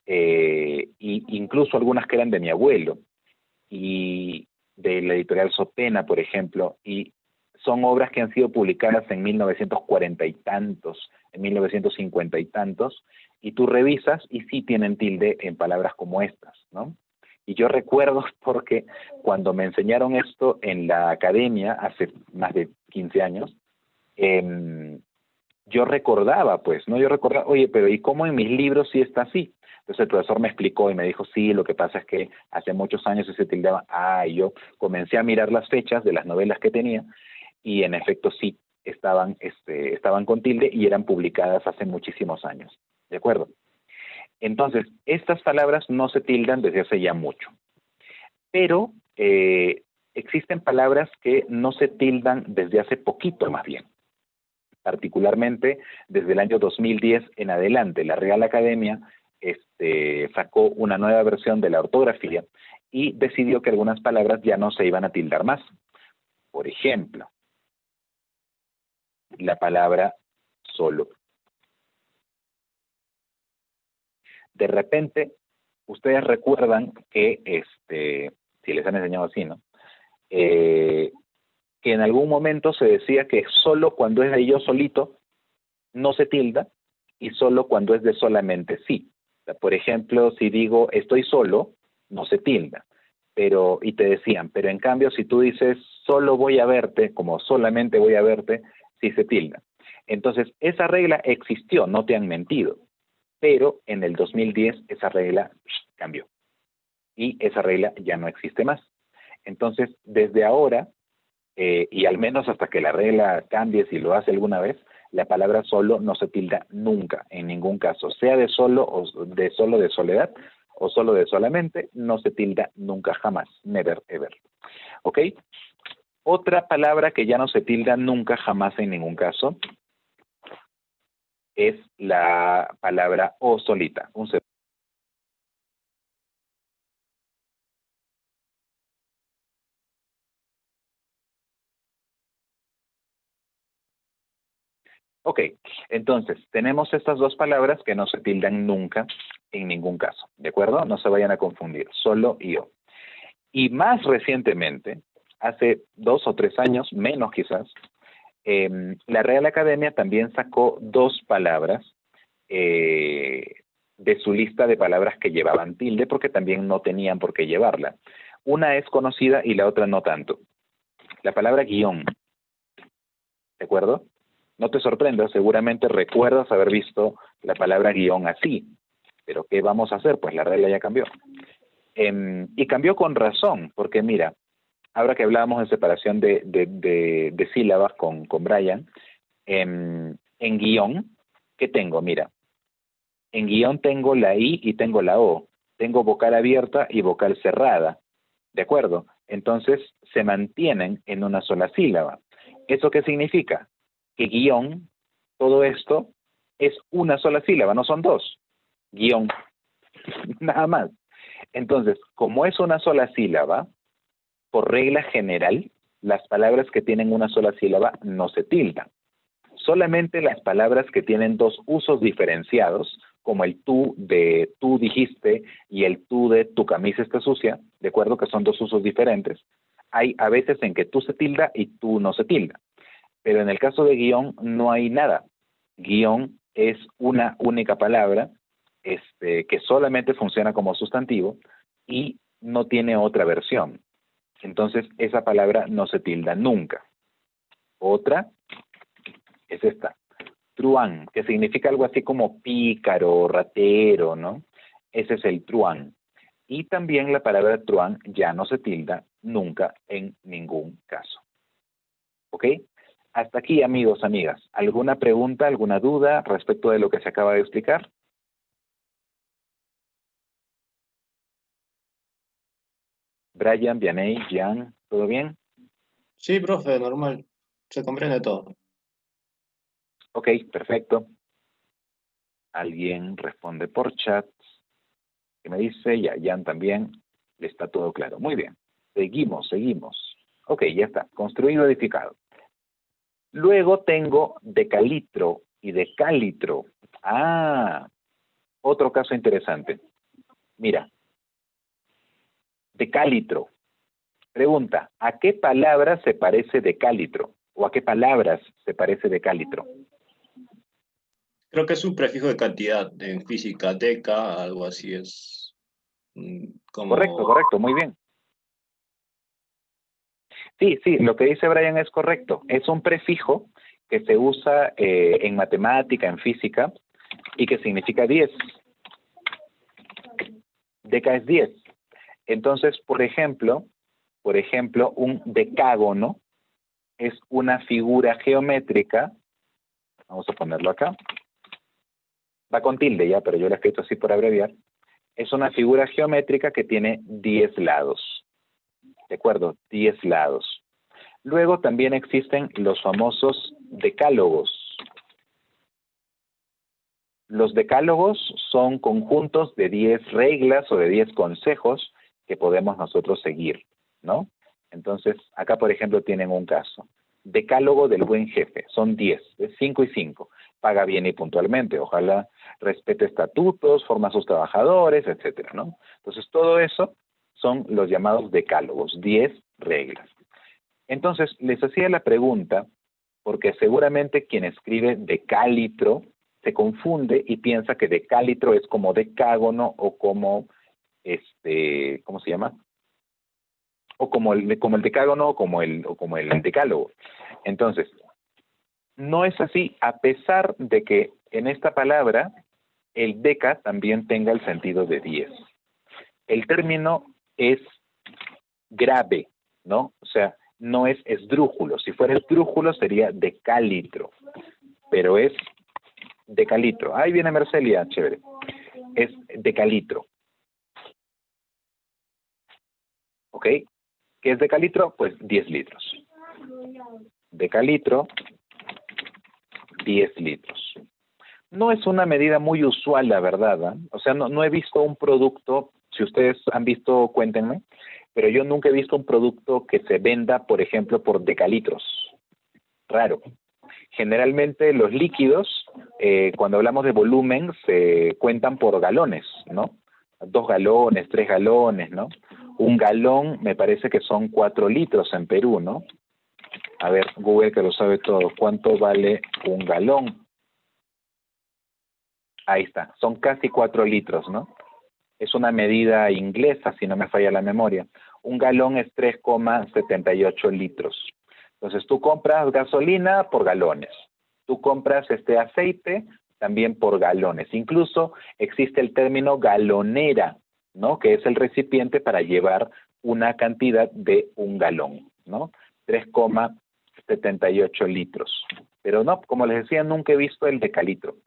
y incluso algunas que eran de mi abuelo, y de la editorial Sopena, por ejemplo, y son obras que han sido publicadas en 1940 y tantos, en 1950 y tantos, y tú revisas y sí tienen tilde en palabras como estas, ¿no? Y yo recuerdo porque cuando me enseñaron esto en la academia hace más de 15 años, yo recordaba, pues, ¿no? Yo recordaba, oye, pero ¿y cómo en mis libros sí está así? Entonces el profesor me explicó y me dijo, sí, lo que pasa es que hace muchos años se tildaba, y yo comencé a mirar las fechas de las novelas que tenía, y en efecto sí, estaban con tilde y eran publicadas hace muchísimos años, ¿de acuerdo? Entonces, estas palabras no se tildan desde hace ya mucho, pero existen palabras que no se tildan desde hace poquito más bien. Particularmente desde el año 2010 en adelante, la Real Academia sacó una nueva versión de la ortografía y decidió que algunas palabras ya no se iban a tildar más. Por ejemplo, la palabra solo. De repente, ustedes recuerdan que, si les han enseñado así, ¿no? Que en algún momento se decía que solo cuando es de yo solito no se tilda, y solo cuando es de solamente sí. O sea, por ejemplo, si digo estoy solo, no se tilda. Y te decían, pero en cambio si tú dices solo voy a verte, como solamente voy a verte, sí se tilda. Entonces, esa regla existió, no te han mentido, pero en el 2010 esa regla cambió y esa regla ya no existe más. Entonces, desde ahora, y al menos hasta que la regla cambie, si lo hace alguna vez, la palabra solo no se tilda nunca, en ningún caso, sea de solo o de solo de soledad o solo de solamente, no se tilda nunca, jamás, never ever. ¿Ok? Otra palabra que ya no se tilda nunca, jamás, en ningún caso, es la palabra o solita. Un segundo. Ok, entonces tenemos estas dos palabras que no se tildan nunca en ningún caso, ¿de acuerdo? No se vayan a confundir, solo y o. Y más recientemente, hace 2 o 3 años, menos quizás, la Real Academia también sacó dos palabras de su lista de palabras que llevaban tilde, porque también no tenían por qué llevarla. Una es conocida y la otra no tanto. La palabra guión, ¿de acuerdo? No te sorprendas, seguramente recuerdas haber visto la palabra guión así, pero ¿qué vamos a hacer? Pues la regla ya cambió. Y cambió con razón, porque mira, ahora que hablábamos de separación de sílabas con Brian, en guión, ¿qué tengo? Mira, en guión tengo la I y tengo la O, tengo vocal abierta y vocal cerrada, ¿de acuerdo? Entonces se mantienen en una sola sílaba. ¿Eso qué significa? Que guión, todo esto, es una sola sílaba, no son dos. Guión, nada más. Entonces, como es una sola sílaba, por regla general, las palabras que tienen una sola sílaba no se tildan. Solamente las palabras que tienen dos usos diferenciados, como el tú de tú dijiste y el tú de tu camisa está sucia, de acuerdo que son dos usos diferentes, hay a veces en que tú se tilda y tú no se tilda. Pero en el caso de guión no hay nada. Guión es una única palabra que solamente funciona como sustantivo y no tiene otra versión. Entonces esa palabra no se tilda nunca. Otra es esta, truán, que significa algo así como pícaro, ratero, ¿no? Ese es el truán. Y también la palabra truán ya no se tilda nunca en ningún caso. ¿Ok? Hasta aquí, amigos, amigas. ¿Alguna pregunta, alguna duda respecto de lo que se acaba de explicar? Brian, Vianey, Jan, ¿todo bien? Sí, profe, normal. Se comprende todo. Ok, perfecto. Alguien responde por chat. Que me dice, ya, Jan también, le está todo claro. Muy bien. Seguimos. Ok, ya está. Construido, edificado. Luego tengo decalitro y decalitro. Ah, otro caso interesante. Mira, decalitro. Pregunta, ¿a qué palabra se parece decalitro? ¿O a qué palabras se parece decalitro? Creo que es un prefijo de cantidad en física, deca, algo así es Correcto, como... correcto, muy bien. Sí, lo que dice Brian es correcto. Es un prefijo que se usa en matemática, en física, y que significa 10. Deca es 10. Entonces, por ejemplo, un decágono es una figura geométrica, vamos a ponerlo acá, va con tilde ya, pero yo lo he escrito así por abreviar, es una figura geométrica que tiene 10 lados, ¿de acuerdo? 10 lados. Luego también existen los famosos decálogos. Los decálogos son conjuntos de 10 reglas o de 10 consejos que podemos nosotros seguir, ¿no? Entonces, acá por ejemplo tienen un caso. Decálogo del buen jefe, son 10, es 5 y 5. Paga bien y puntualmente, ojalá respete estatutos, forma a sus trabajadores, etcétera, ¿no? Entonces, todo eso son los llamados decálogos, 10 reglas. Entonces, les hacía la pregunta, porque seguramente quien escribe decalitro se confunde y piensa que decalitro es como decágono o como, ¿cómo se llama? O como el decágono o como el decálogo. Entonces, no es así, a pesar de que en esta palabra el deca también tenga el sentido de 10. El término es grave, ¿no? O sea, no es esdrújulo. Si fuera esdrújulo sería decalitro, pero es decalitro. Ahí viene Mercelia, chévere. Es decalitro. ¿Ok? ¿Qué es decalitro? Pues 10 litros. Decalitro, 10 litros. No es una medida muy usual, la verdad, ¿eh? O sea, no he visto un producto, si ustedes han visto, cuéntenme, pero yo nunca he visto un producto que se venda, por ejemplo, por decalitros. Raro. Generalmente los líquidos, cuando hablamos de volumen, se cuentan por galones, ¿no? 2 galones, 3 galones, ¿no? Un galón me parece que son 4 litros en Perú, ¿no? A ver, Google que lo sabe todo. ¿Cuánto vale un galón? Ahí está, son casi 4 litros, ¿no? Es una medida inglesa, si no me falla la memoria. Un galón es 3,78 litros. Entonces tú compras gasolina por galones. Tú compras este aceite también por galones. Incluso existe el término galonera, ¿no? Que es el recipiente para llevar una cantidad de un galón, ¿no? 3,78 litros. Pero no, como les decía, nunca he visto el decalitro.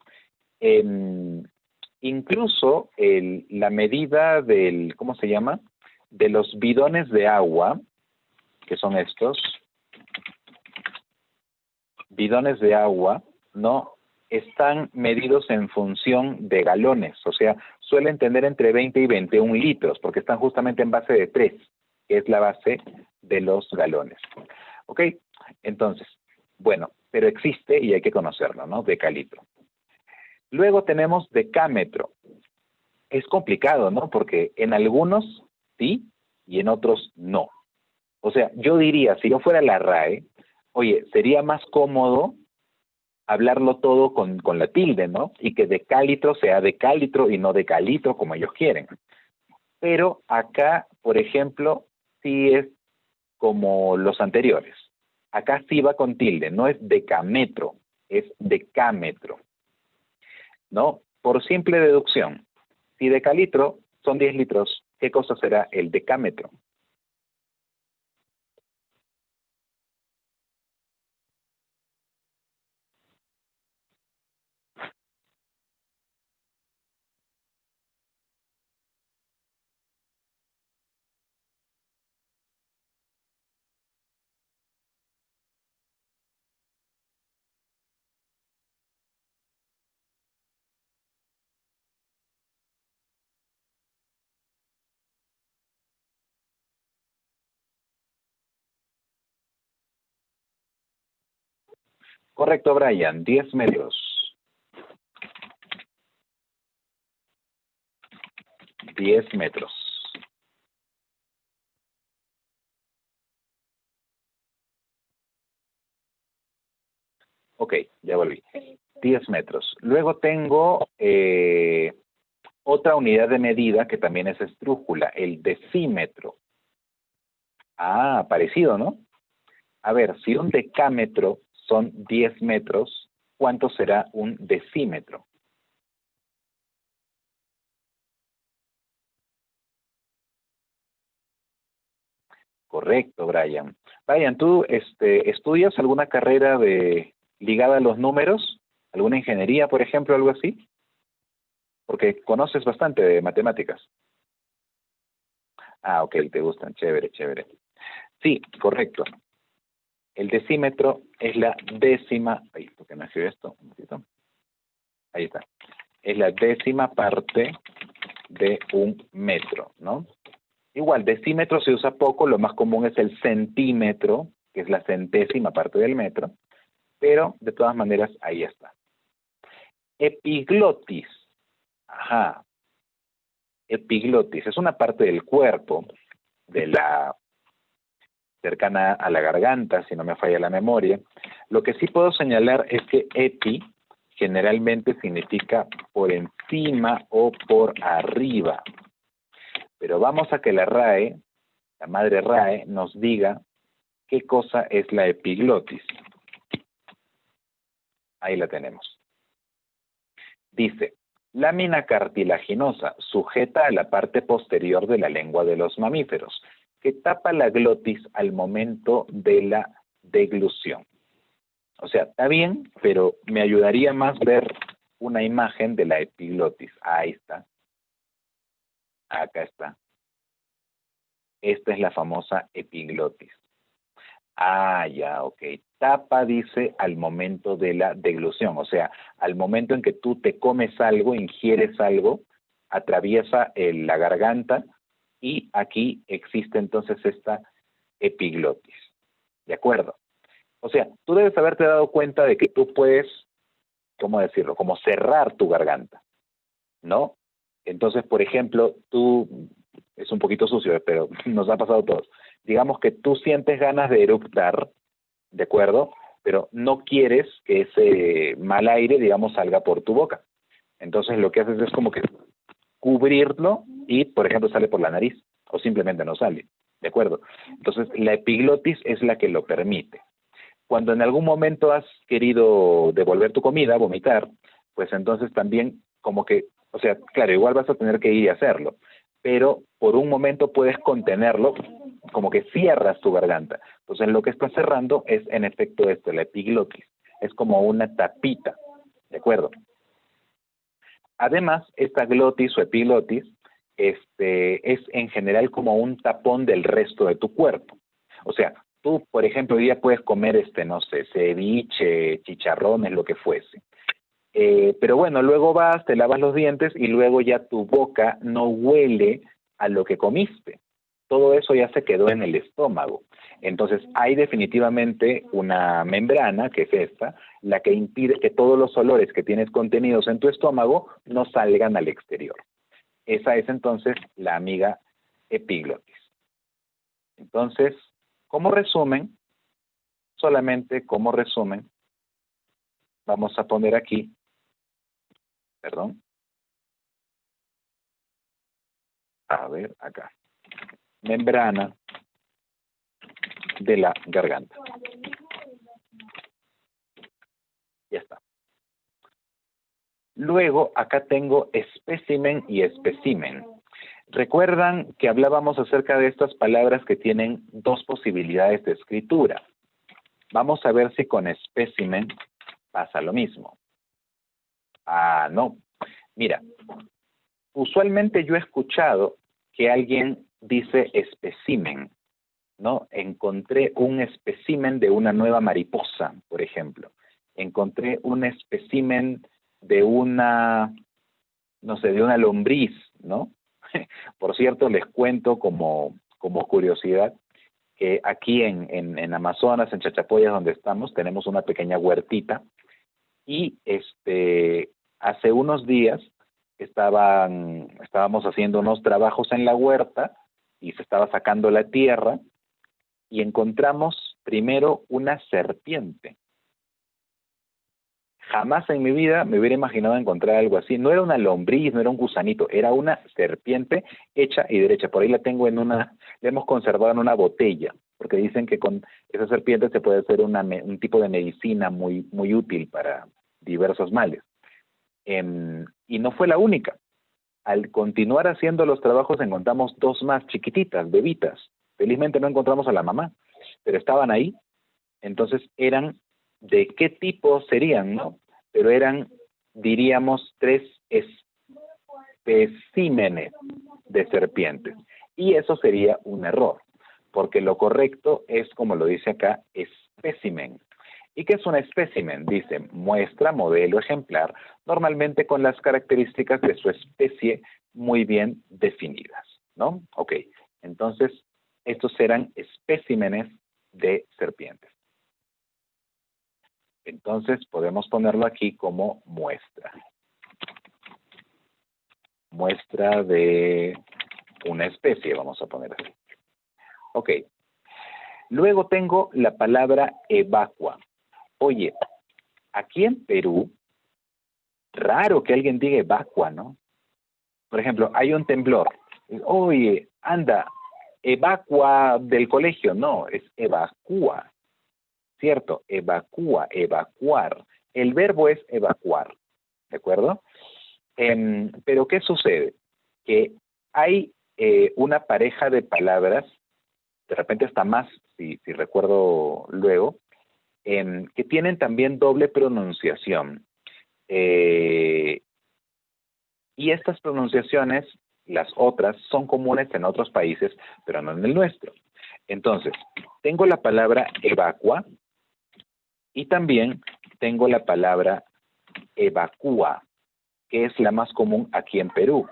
Incluso la medida del, ¿cómo se llama? De los bidones de agua, que son estos, bidones de agua, ¿no? Están medidos en función de galones, o sea, suelen tener entre 20 y 21 litros, porque están justamente en base de 3, que es la base de los galones. ¿Ok? Entonces, bueno, pero existe y hay que conocerlo, ¿no? Decalitro. Luego tenemos decámetro. Es complicado, ¿no? Porque en algunos sí y en otros no. O sea, yo diría, si yo fuera la RAE, oye, sería más cómodo hablarlo todo con la tilde, ¿no? Y que decalitro sea decalitro y no decalitro como ellos quieren. Pero acá, por ejemplo, sí es como los anteriores. Acá sí va con tilde, no es decametro, es decámetro, ¿no? Por simple deducción. Si decalitro son 10 litros, ¿qué cosa será el decámetro? Correcto, Brian, 10 metros. 10 metros. Ok, ya volví. 10 metros. Luego tengo otra unidad de medida que también es esdrújula, el decímetro. Ah, parecido, ¿no? A ver, si un decámetro son 10 metros, ¿cuánto será un decímetro? Correcto, Brian. Brian, ¿tú estudias alguna carrera ligada a los números? ¿Alguna ingeniería, por ejemplo, algo así? Porque conoces bastante de matemáticas. Ah, ok, te gustan. Chévere, chévere. Sí, correcto. El decímetro es la décima... Ahí, ¿por qué nació esto? Un momentito. Ahí está. Es la décima parte de un metro, ¿no? Igual, decímetro se usa poco, lo más común es el centímetro, que es la centésima parte del metro, pero de todas maneras ahí está. Epiglotis. Ajá. Epiglotis es una parte del cuerpo, de la cercana a la garganta, si no me falla la memoria. Lo que sí puedo señalar es que epi generalmente significa por encima o por arriba. Pero vamos a que la RAE, la madre RAE, nos diga qué cosa es la epiglotis. Ahí la tenemos. Dice, lámina cartilaginosa sujeta a la parte posterior de la lengua de los mamíferos, que tapa la glotis al momento de la deglución. O sea, está bien, pero me ayudaría más ver una imagen de la epiglotis. Ahí está. Acá está. Esta es la famosa epiglotis. Ah, ya, ok. Tapa, dice, al momento de la deglución. O sea, al momento en que tú te comes algo, ingieres algo, atraviesa la garganta y aquí existe entonces esta epiglotis. ¿De acuerdo? O sea, tú debes haberte dado cuenta de que tú puedes, ¿cómo decirlo? Como cerrar tu garganta, ¿no? Entonces, por ejemplo, es un poquito sucio, pero nos ha pasado a todos. Digamos que tú sientes ganas de eructar, ¿de acuerdo? Pero no quieres que ese mal aire, digamos, salga por tu boca. Entonces lo que haces es como que cubrirlo y, por ejemplo, sale por la nariz o simplemente no sale, ¿de acuerdo? Entonces la epiglotis es la que lo permite. Cuando en algún momento has querido devolver tu comida, vomitar, pues entonces también como que, o sea, claro, igual vas a tener que ir y hacerlo, pero por un momento puedes contenerlo, como que cierras tu garganta. Entonces lo que estás cerrando es en efecto esto, la epiglotis. Es como una tapita, ¿de acuerdo? Además, esta glotis o epiglotis es en general como un tapón del resto de tu cuerpo. O sea, tú, por ejemplo, hoy día puedes comer, no sé, ceviche, chicharrones, lo que fuese. Pero bueno, luego vas, te lavas los dientes y luego ya tu boca no huele a lo que comiste. Todo eso ya se quedó en el estómago. Entonces hay definitivamente una membrana, que es esta, la que impide que todos los olores que tienes contenidos en tu estómago no salgan al exterior. Esa es entonces la amiga epiglotis. Entonces, como resumen, solamente como resumen, vamos a poner aquí, perdón, a ver, acá, membrana de la garganta. Ya está. Luego, acá tengo espécimen y espécimen. Recuerdan que hablábamos acerca de estas palabras que tienen dos posibilidades de escritura. Vamos a ver si con espécimen pasa lo mismo. Ah, no. Mira, usualmente yo he escuchado que alguien dice espécimen, ¿no? Encontré un espécimen de una nueva mariposa, por ejemplo. Encontré un espécimen de una, no sé, de una lombriz, ¿no? Por cierto, les cuento como curiosidad que aquí en Amazonas, en Chachapoyas, donde estamos, tenemos una pequeña huertita y hace unos días estábamos haciendo unos trabajos en la huerta y se estaba sacando la tierra y encontramos primero una serpiente. Jamás en mi vida me hubiera imaginado encontrar algo así. No era una lombriz, no era un gusanito, era una serpiente hecha y derecha. Por ahí la tengo la hemos conservado en una botella, porque dicen que con esa serpiente se puede hacer un tipo de medicina muy, muy útil para diversos males. Y no fue la única. Al continuar haciendo los trabajos encontramos dos más chiquititas, bebitas. Felizmente no encontramos a la mamá, pero estaban ahí. Entonces eran, ¿de qué tipo serían, no? Pero eran, diríamos, 3 especímenes de serpientes. Y eso sería un error, porque lo correcto es, como lo dice acá, espécimen. ¿Y qué es un espécimen? Dice, muestra, modelo, ejemplar, normalmente con las características de su especie muy bien definidas, ¿no? Ok, entonces estos eran especímenes de serpientes. Entonces podemos ponerlo aquí como muestra. Muestra de una especie, vamos a poner así. Ok. Luego tengo la palabra evacua. Oye, aquí en Perú, raro que alguien diga evacua, ¿no? Por ejemplo, hay un temblor. Oye, anda, evacua del colegio. No, es evacúa. ¿Cierto? Evacúa, evacuar. El verbo es evacuar. ¿De acuerdo? Pero ¿qué sucede? Que hay una pareja de palabras, de repente está más, si recuerdo luego, que tienen también doble pronunciación. Y estas pronunciaciones, las otras, son comunes en otros países, pero no en el nuestro. Entonces, tengo la palabra evacua y también tengo la palabra evacúa, que es la más común aquí en Perú.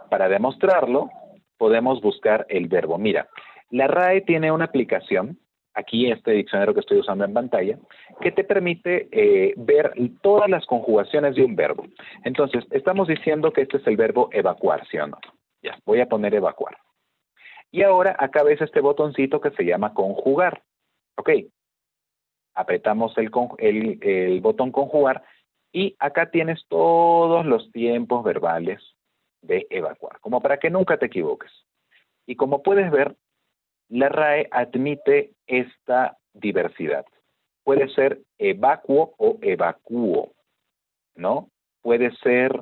Para demostrarlo, podemos buscar el verbo. Mira, la RAE tiene una aplicación, aquí este diccionario que estoy usando en pantalla, que te permite ver todas las conjugaciones de un verbo. Entonces, estamos diciendo que este es el verbo evacuar, ¿sí o no? Ya, voy a poner evacuar. Y ahora acá ves este botoncito que se llama conjugar. Ok, apretamos el botón conjugar y acá tienes todos los tiempos verbales de evacuar, como para que nunca te equivoques. Y como puedes ver, la RAE admite esta diversidad. Puede ser evacuo o evacúo, ¿no? Puede ser,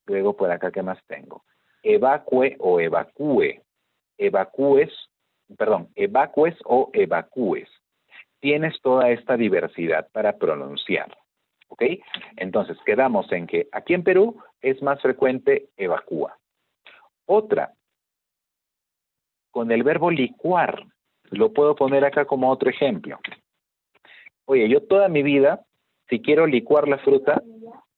luego por acá, ¿qué más tengo? Evacue o evacúe. Evacúes o evacúes. Tienes toda esta diversidad para pronunciar, ¿ok? Entonces, quedamos en que aquí en Perú es más frecuente evacúa. Otra, con el verbo licuar, lo puedo poner acá como otro ejemplo. Oye, yo toda mi vida, si quiero licuar la fruta,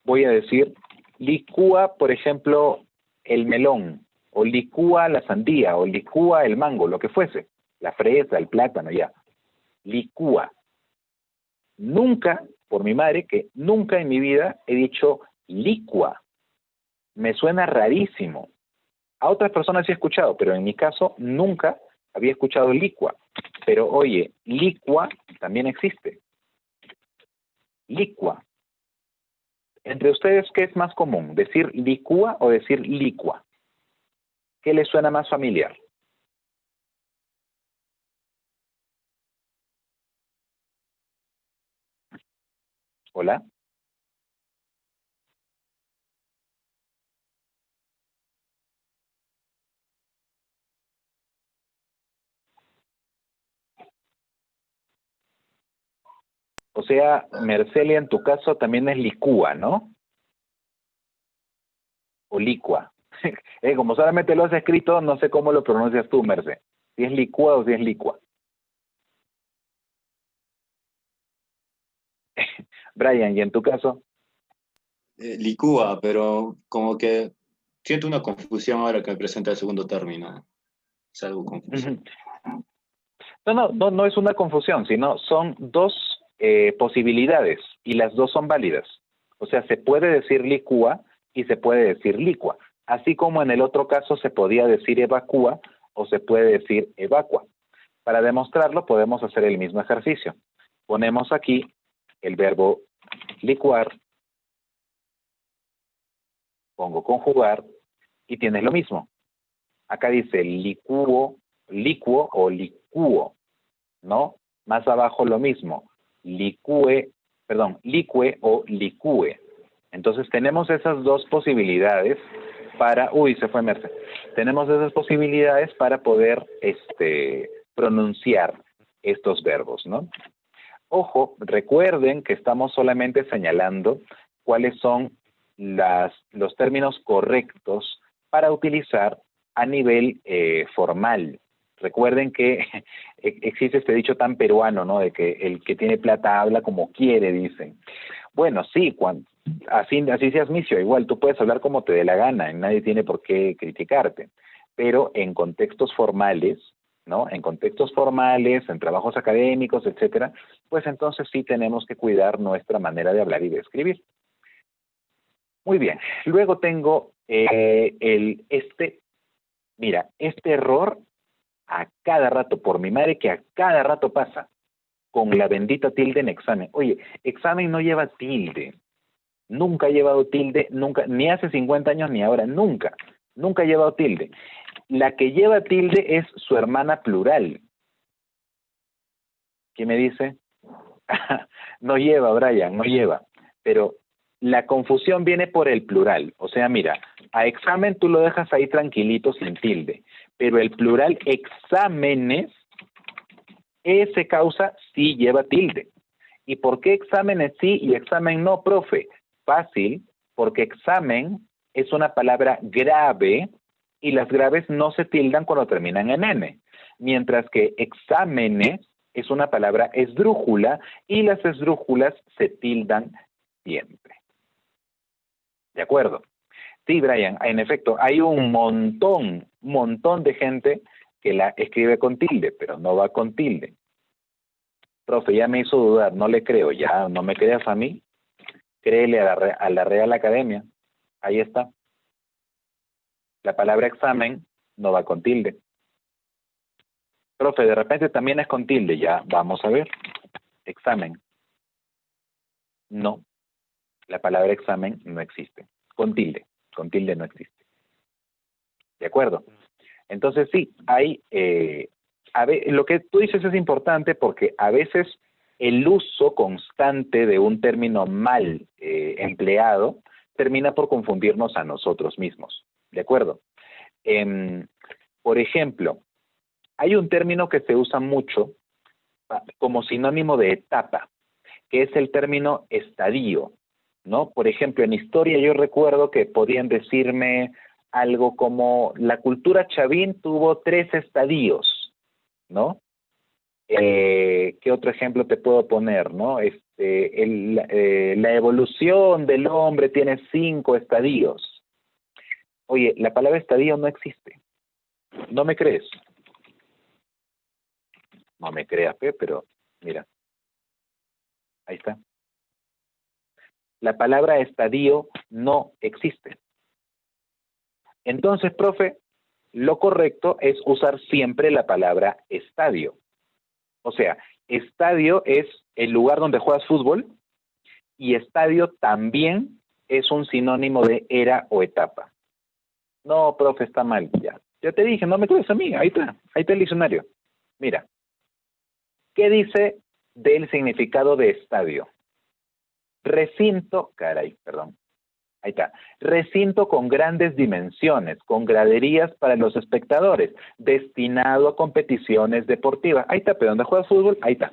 voy a decir, licúa, por ejemplo, el melón, o licúa la sandía, o licúa el mango, lo que fuese, la fresa, el plátano, ya. Licúa. Nunca, por mi madre, que nunca en mi vida he dicho licua. Me suena rarísimo. A otras personas sí he escuchado, pero en mi caso nunca había escuchado licua. Pero oye, licua también existe. Licua. Entre ustedes, ¿qué es más común? ¿Decir licua o decir licua? ¿Qué les suena más familiar? ¿Hola? O sea, Mercelia, en tu caso también es licúa, ¿no? O licua. Como solamente lo has escrito, no sé cómo lo pronuncias tú, Merce. Si es licúa o si es licua. Brian, ¿y en tu caso? Licúa, pero como que siento una confusión ahora que me presenta el segundo término. Es algo confuso. No es una confusión, sino son dos posibilidades y las dos son válidas. O sea, se puede decir licúa y se puede decir licua, así como en el otro caso se podía decir evacúa o se puede decir evacua. Para demostrarlo podemos hacer el mismo ejercicio. Ponemos aquí el verbo licuar, pongo conjugar y tienes lo mismo. Acá dice licuo, licuo o licuo, ¿no? Más abajo lo mismo, licue o licue. Entonces tenemos esas dos posibilidades para, se fue Merce. Tenemos esas posibilidades para poder pronunciar estos verbos, ¿no? Ojo, recuerden que estamos solamente señalando cuáles son los términos correctos para utilizar a nivel formal. Recuerden que existe este dicho tan peruano, ¿no? De que el que tiene plata habla como quiere, dicen. Bueno, sí, así seas misio, igual tú puedes hablar como te dé la gana, y nadie tiene por qué criticarte. Pero en contextos formales, ¿no? En contextos formales, en trabajos académicos, etcétera, pues entonces sí tenemos que cuidar nuestra manera de hablar y de escribir. Muy bien. Luego tengo mira, este error a cada rato, por mi madre que a cada rato pasa, con la bendita tilde en examen. Oye, examen no lleva tilde. Nunca ha llevado tilde, nunca, ni hace 50 años ni ahora, nunca ha llevado tilde. La que lleva tilde es su hermana plural. ¿Qué me dice? No lleva, Brian, no lleva. Pero la confusión viene por el plural. O sea, mira, a examen tú lo dejas ahí tranquilito sin tilde. Pero el plural exámenes, ese causa sí lleva tilde. ¿Y por qué exámenes sí y examen no, profe? Fácil, porque examen es una palabra grave y las graves no se tildan cuando terminan en N. Mientras que exámenes es una palabra esdrújula y las esdrújulas se tildan siempre. ¿De acuerdo? Sí, Brian, en efecto, hay un montón de gente que la escribe con tilde, pero no va con tilde. Profe, ya me hizo dudar, no le creo, ya no me creas a mí, créele a la Real Academia. Ahí está. La palabra examen no va con tilde. Profe, de repente también es con tilde, ya vamos a ver. Examen. No, la palabra examen no existe. Con tilde no existe. ¿De acuerdo? Entonces sí, hay, lo que tú dices es importante porque a veces el uso constante de un término mal empleado termina por confundirnos a nosotros mismos. ¿De acuerdo? Por ejemplo, hay un término que se usa mucho como sinónimo de etapa, que es el término estadio, ¿no? Por ejemplo, en historia yo recuerdo que podían decirme algo como la cultura chavín tuvo 3 estadios, ¿no? ¿Qué otro ejemplo te puedo poner, no? La evolución del hombre tiene 5 estadios. Oye, la palabra estadio no existe. ¿No me crees? No me creas, pero mira, ahí está. La palabra estadio no existe. Entonces, profe, lo correcto es usar siempre la palabra estadio. O sea, estadio es el lugar donde juegas fútbol y estadio también es un sinónimo de era o etapa. No, profe, está mal. Ya te dije, no me crees a mí. Ahí está el diccionario. Mira, ¿qué dice del significado de estadio? Recinto, ahí está. Recinto con grandes dimensiones, con graderías para los espectadores, destinado a competiciones deportivas. Ahí está, pero donde juega fútbol, ahí está.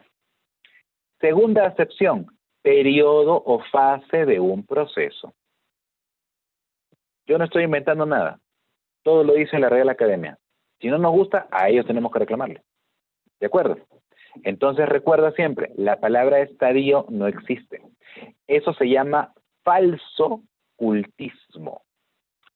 Segunda acepción, periodo o fase de un proceso. Yo no estoy inventando nada. Todo lo dice la Real Academia. Si no nos gusta, a ellos tenemos que reclamarle. ¿De acuerdo? Entonces recuerda siempre, la palabra estadio no existe. Eso se llama falso cultismo.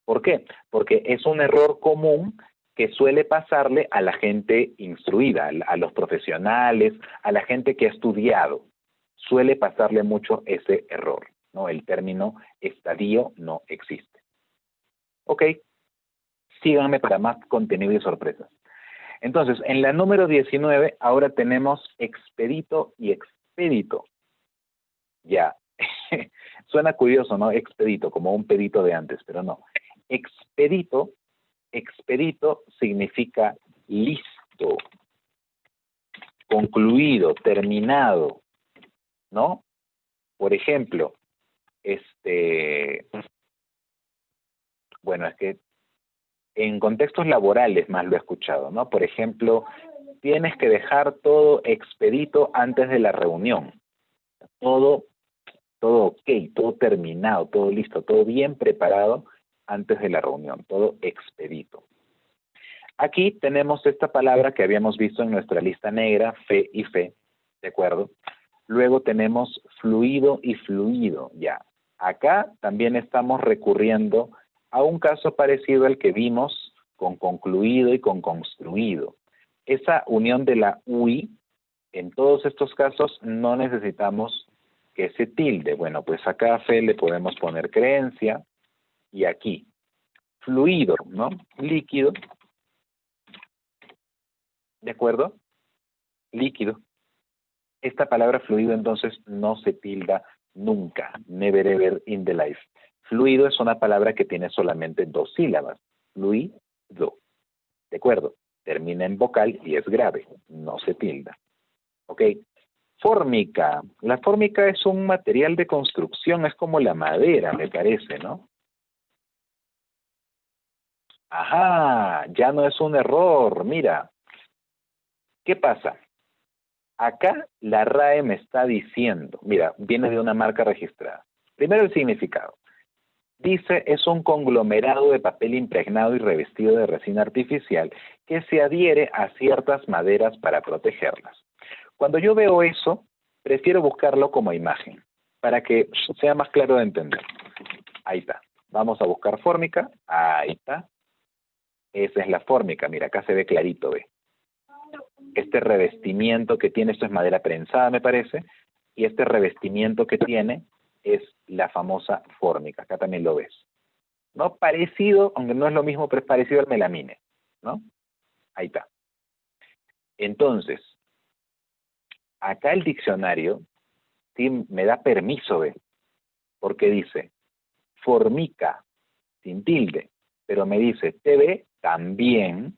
¿Por qué? Porque es un error común que suele pasarle a la gente instruida, a los profesionales, a la gente que ha estudiado. Suele pasarle mucho ese error, ¿no? El término estadio no existe. Ok, síganme para más contenido y sorpresas. Entonces, en la número 19, ahora tenemos expedito y expedito. Ya, suena curioso, ¿no? Expedito, como un pedito de antes, pero no. Expedito significa listo, concluido, terminado, ¿no? Por ejemplo, bueno, es que en contextos laborales más lo he escuchado, ¿no? Por ejemplo, tienes que dejar todo expedito antes de la reunión. Todo ok, todo terminado, todo listo, todo bien preparado antes de la reunión, todo expedito. Aquí tenemos esta palabra que habíamos visto en nuestra lista negra, fe y fe, ¿de acuerdo? Luego tenemos fluido y fluido, ya. Acá también estamos recurriendo a un caso parecido al que vimos con concluido y con construido. Esa unión de la UI, en todos estos casos no necesitamos que se tilde. Bueno, pues acá fe le podemos poner creencia y aquí fluido, ¿no? Líquido, ¿de acuerdo? Líquido. Esta palabra fluido entonces no se tilda nunca, never ever in the life. Fluido es una palabra que tiene solamente dos sílabas, fluido, ¿de acuerdo? Termina en vocal y es grave, no se tilda. ¿Ok? Fórmica. La fórmica es un material de construcción, es como la madera, me parece, ¿no? Ajá, ya no es un error, mira. ¿Qué pasa? Acá la RAE me está diciendo, mira, viene de una marca registrada. Primero el significado. Dice, es un conglomerado de papel impregnado y revestido de resina artificial que se adhiere a ciertas maderas para protegerlas. Cuando yo veo eso, prefiero buscarlo como imagen, para que sea más claro de entender. Ahí está. Vamos a buscar fórmica. Ahí está. Esa es la fórmica. Mira, acá se ve clarito, ve. Este revestimiento que tiene, esto es madera prensada, me parece, y este revestimiento que tiene es la famosa fórmica. Acá también lo ves. ¿No? Parecido, aunque no es lo mismo, pero es parecido al melamine, ¿no? Ahí está. Entonces, acá el diccionario sí me da permiso, ¿ve? Porque dice formica, sin tilde, pero me dice TV también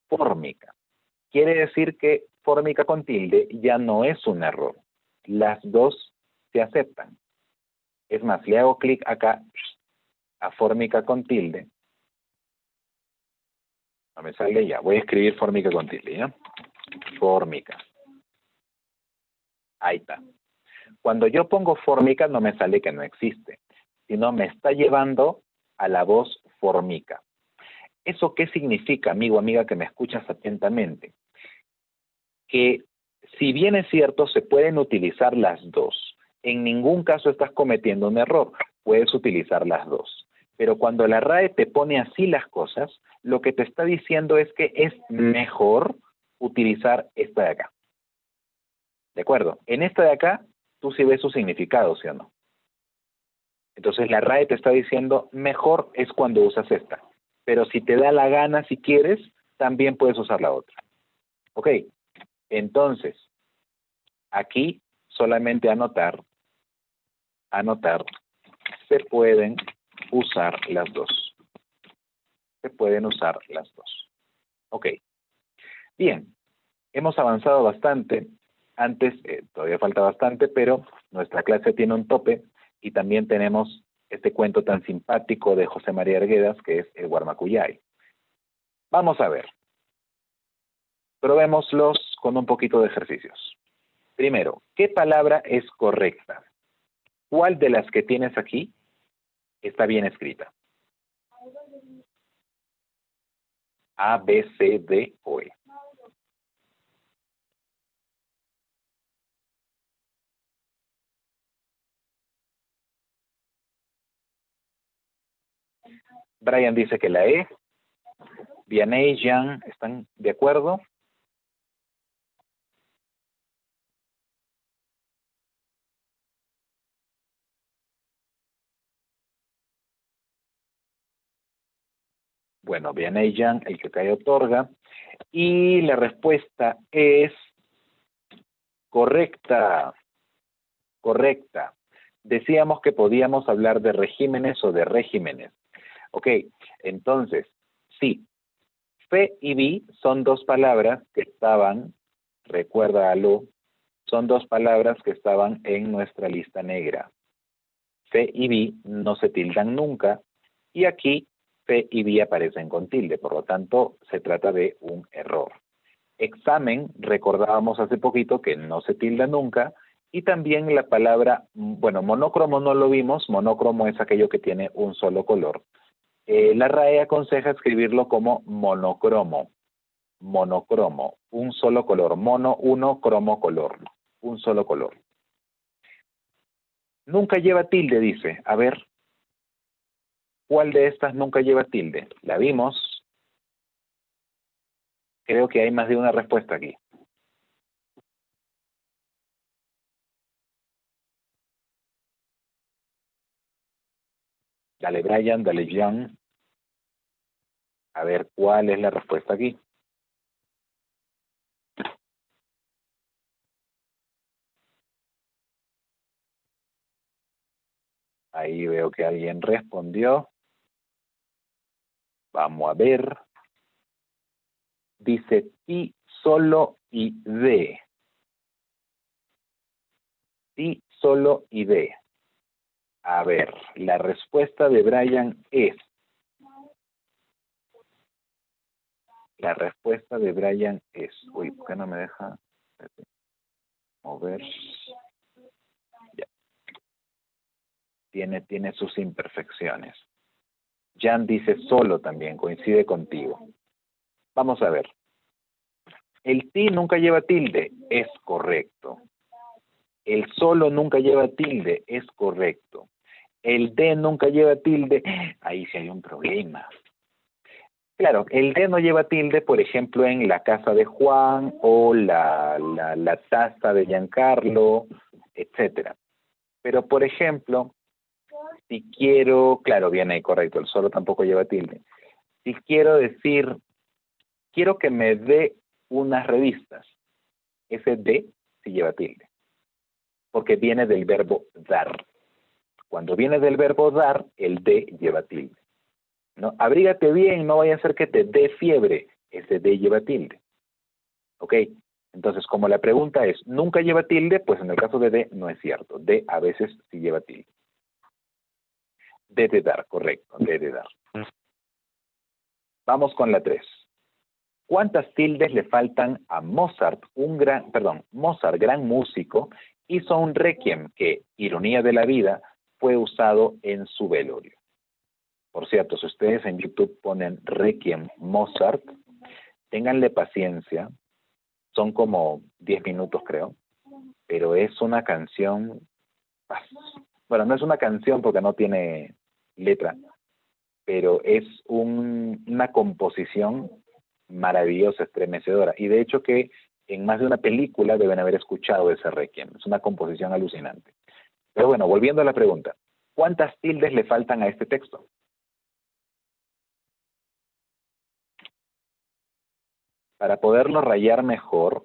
fórmica. Quiere decir que fórmica con tilde ya no es un error. Las dos se aceptan. Es más, le hago clic acá a fórmica con tilde. No me sale ya. Voy a escribir fórmica con tilde, ¿ya? Fórmica. Ahí está. Cuando yo pongo fórmica no me sale que no existe, sino me está llevando a la voz fórmica. ¿Eso qué significa, amigo, amiga, que me escuchas atentamente? Que si bien es cierto, se pueden utilizar las dos. En ningún caso estás cometiendo un error. Puedes utilizar las dos. Pero cuando la RAE te pone así las cosas, lo que te está diciendo es que es mejor utilizar esta de acá. ¿De acuerdo? En esta de acá, tú sí ves su significado, ¿sí o no? Entonces la RAE te está diciendo, mejor es cuando usas esta. Pero si te da la gana, si quieres, también puedes usar la otra. Ok, entonces, aquí solamente anotar, se pueden usar las dos. Se pueden usar las dos. Ok, bien, hemos avanzado bastante. Antes, todavía falta bastante, pero nuestra clase tiene un tope y también tenemos este cuento tan simpático de José María Arguedas, que es el Guarmacuyay. Vamos a ver. Probémoslos con un poquito de ejercicios. Primero, ¿qué palabra es correcta? ¿Cuál de las que tienes aquí está bien escrita? A, B, C, D o E. Brian dice que la E. Vianney, Jean, ¿están de acuerdo? Bueno, Vianney, Jean, el que cae otorga. Y la respuesta es correcta. Correcta. Decíamos que podíamos hablar de regímenes o de regímenes. Ok, entonces, sí, fe y vi son dos palabras que estaban, recuérdalo, son dos palabras que estaban en nuestra lista negra. Fe y vi no se tildan nunca y aquí fe y vi aparecen con tilde, por lo tanto se trata de un error. Examen, recordábamos hace poquito que no se tilda nunca, y también la palabra, bueno, monócromo no lo vimos, monócromo es aquello que tiene un solo color. La RAE aconseja escribirlo como monocromo, monocromo, un solo color, mono, uno, cromo, color, un solo color. Nunca lleva tilde, dice, a ver, ¿cuál de estas nunca lleva tilde? La vimos, creo que hay más de una respuesta aquí. Dale Brian, dale Jean. A ver, ¿cuál es la respuesta aquí? Ahí veo que alguien respondió. Vamos a ver. Dice ti, solo y de. Ti, solo y de. A ver, la respuesta de Brian es. La respuesta de Brian es. Uy, ¿por qué no me deja mover? Ya. Tiene sus imperfecciones. Jan dice solo también, coincide contigo. Vamos a ver. El ti nunca lleva tilde, es correcto. El solo nunca lleva tilde, es correcto. El de nunca lleva tilde, ahí sí hay un problema. Claro, el de no lleva tilde, por ejemplo, en la casa de Juan o la taza de Giancarlo, etcétera. Pero, por ejemplo, si quiero, claro, viene ahí correcto, el solo tampoco lleva tilde. Si quiero decir, quiero que me dé unas revistas, ese de sí lleva tilde, porque viene del verbo dar. Cuando viene del verbo dar, el de lleva tilde. ¿No? Abrígate bien, no vaya a ser que te dé fiebre. Ese de lleva tilde. ¿Ok? Entonces, como la pregunta es, ¿nunca lleva tilde? Pues en el caso de no es cierto. De a veces sí lleva tilde. De dar, correcto. De dar. Vamos con la 3. ¿Cuántas tildes le faltan a Mozart, Mozart, gran músico, hizo un requiem que, ironía de la vida, fue usado en su velorio? Por cierto, si ustedes en YouTube ponen Requiem Mozart, ténganle paciencia, son como 10 minutos creo, pero es una canción, bueno, no es una canción porque no tiene letra, pero es una composición maravillosa, estremecedora, y de hecho que en más de una película deben haber escuchado ese Requiem, es una composición alucinante. Pero bueno, volviendo a la pregunta, ¿cuántas tildes le faltan a este texto? Para poderlo rayar mejor,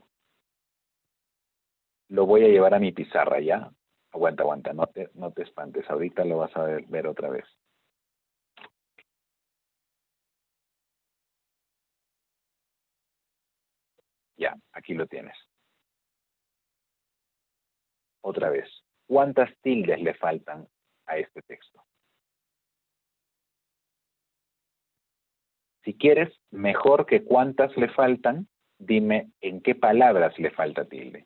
lo voy a llevar a mi pizarra, ¿ya? Aguanta, no te espantes, ahorita lo vas a ver otra vez. Ya, aquí lo tienes. Otra vez, ¿cuántas tildes le faltan a este texto? Si quieres, mejor que cuántas le faltan, dime en qué palabras le falta tilde.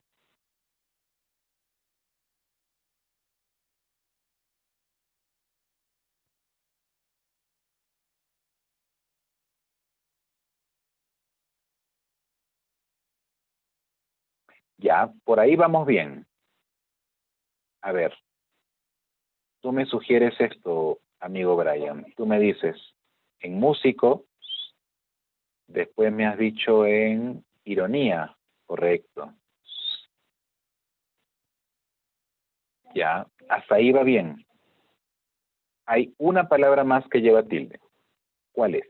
Ya, por ahí vamos bien. A ver, tú me sugieres esto, amigo Brian. Tú me dices, en músico, Después me has dicho en ironía, correcto. Ya, hasta ahí va bien. Hay una palabra más que lleva tilde. ¿Cuál es?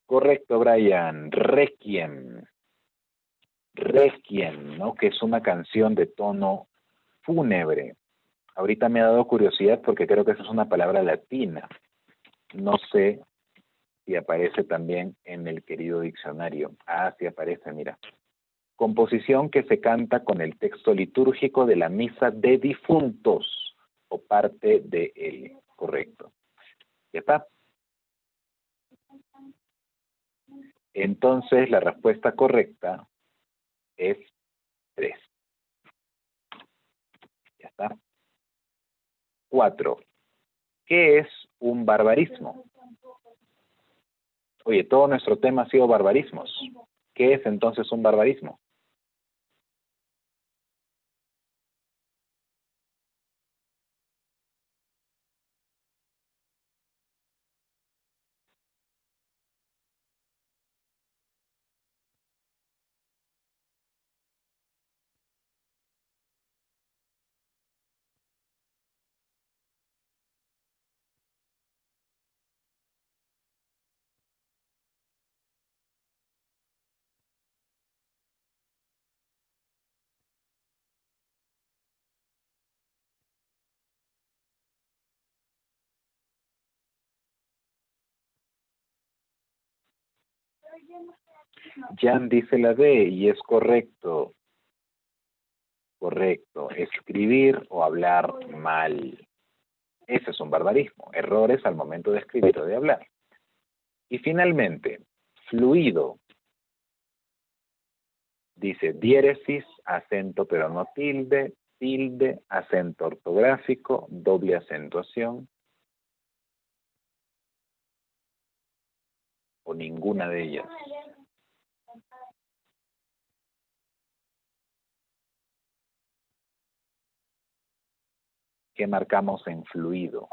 Correcto, Brian. Requiem. Requiem, ¿no? Que es una canción de tono fúnebre. Ahorita me ha dado curiosidad porque creo que esa es una palabra latina. No sé si aparece también en el querido diccionario. Ah, sí aparece, mira. Composición que se canta con el texto litúrgico de la misa de difuntos o parte de él. Correcto. Ya está. Entonces la respuesta correcta es 3. Ya está. 4. ¿Qué es un barbarismo? Oye, todo nuestro tema ha sido barbarismos. ¿Qué es entonces un barbarismo? Jan dice la D y es correcto. Correcto. Escribir o hablar mal. Ese es un barbarismo. Errores al momento de escribir o de hablar. Y finalmente, fluido. Dice diéresis, acento pero no tilde, tilde, acento ortográfico, doble acentuación o ninguna de ellas. ¿Qué marcamos en fluido?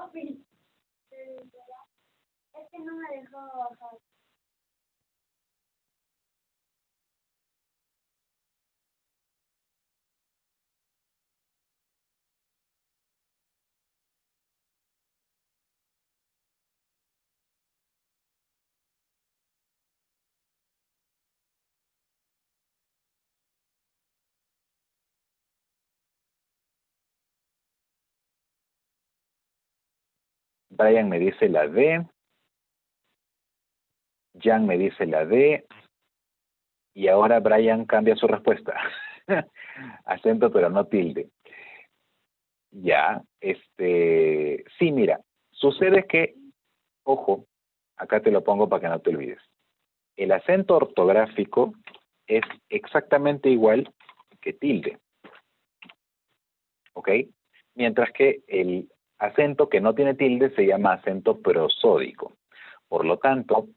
Brian me dice la D, Jan me dice la D, y ahora Brian cambia su respuesta. Acento pero no tilde. Ya, sí, mira, sucede que, ojo, acá te lo pongo para que no te olvides. El acento ortográfico es exactamente igual que tilde, ¿ok? Mientras que el acento que no tiene tilde se llama acento prosódico. Por lo tanto,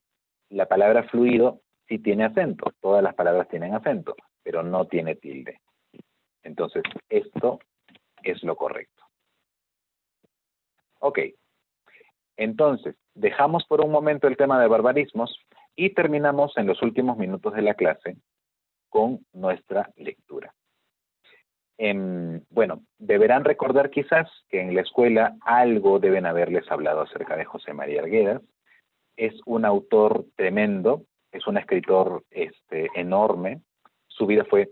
la palabra fluido sí tiene acento. Todas las palabras tienen acento, pero no tiene tilde. Entonces, esto es lo correcto. Ok. Entonces, dejamos por un momento el tema de barbarismos y terminamos en los últimos minutos de la clase con nuestra lectura. Bueno, deberán recordar quizás que en la escuela algo deben haberles hablado acerca de José María Arguedas. Es un autor tremendo, es un escritor enorme. Su vida fue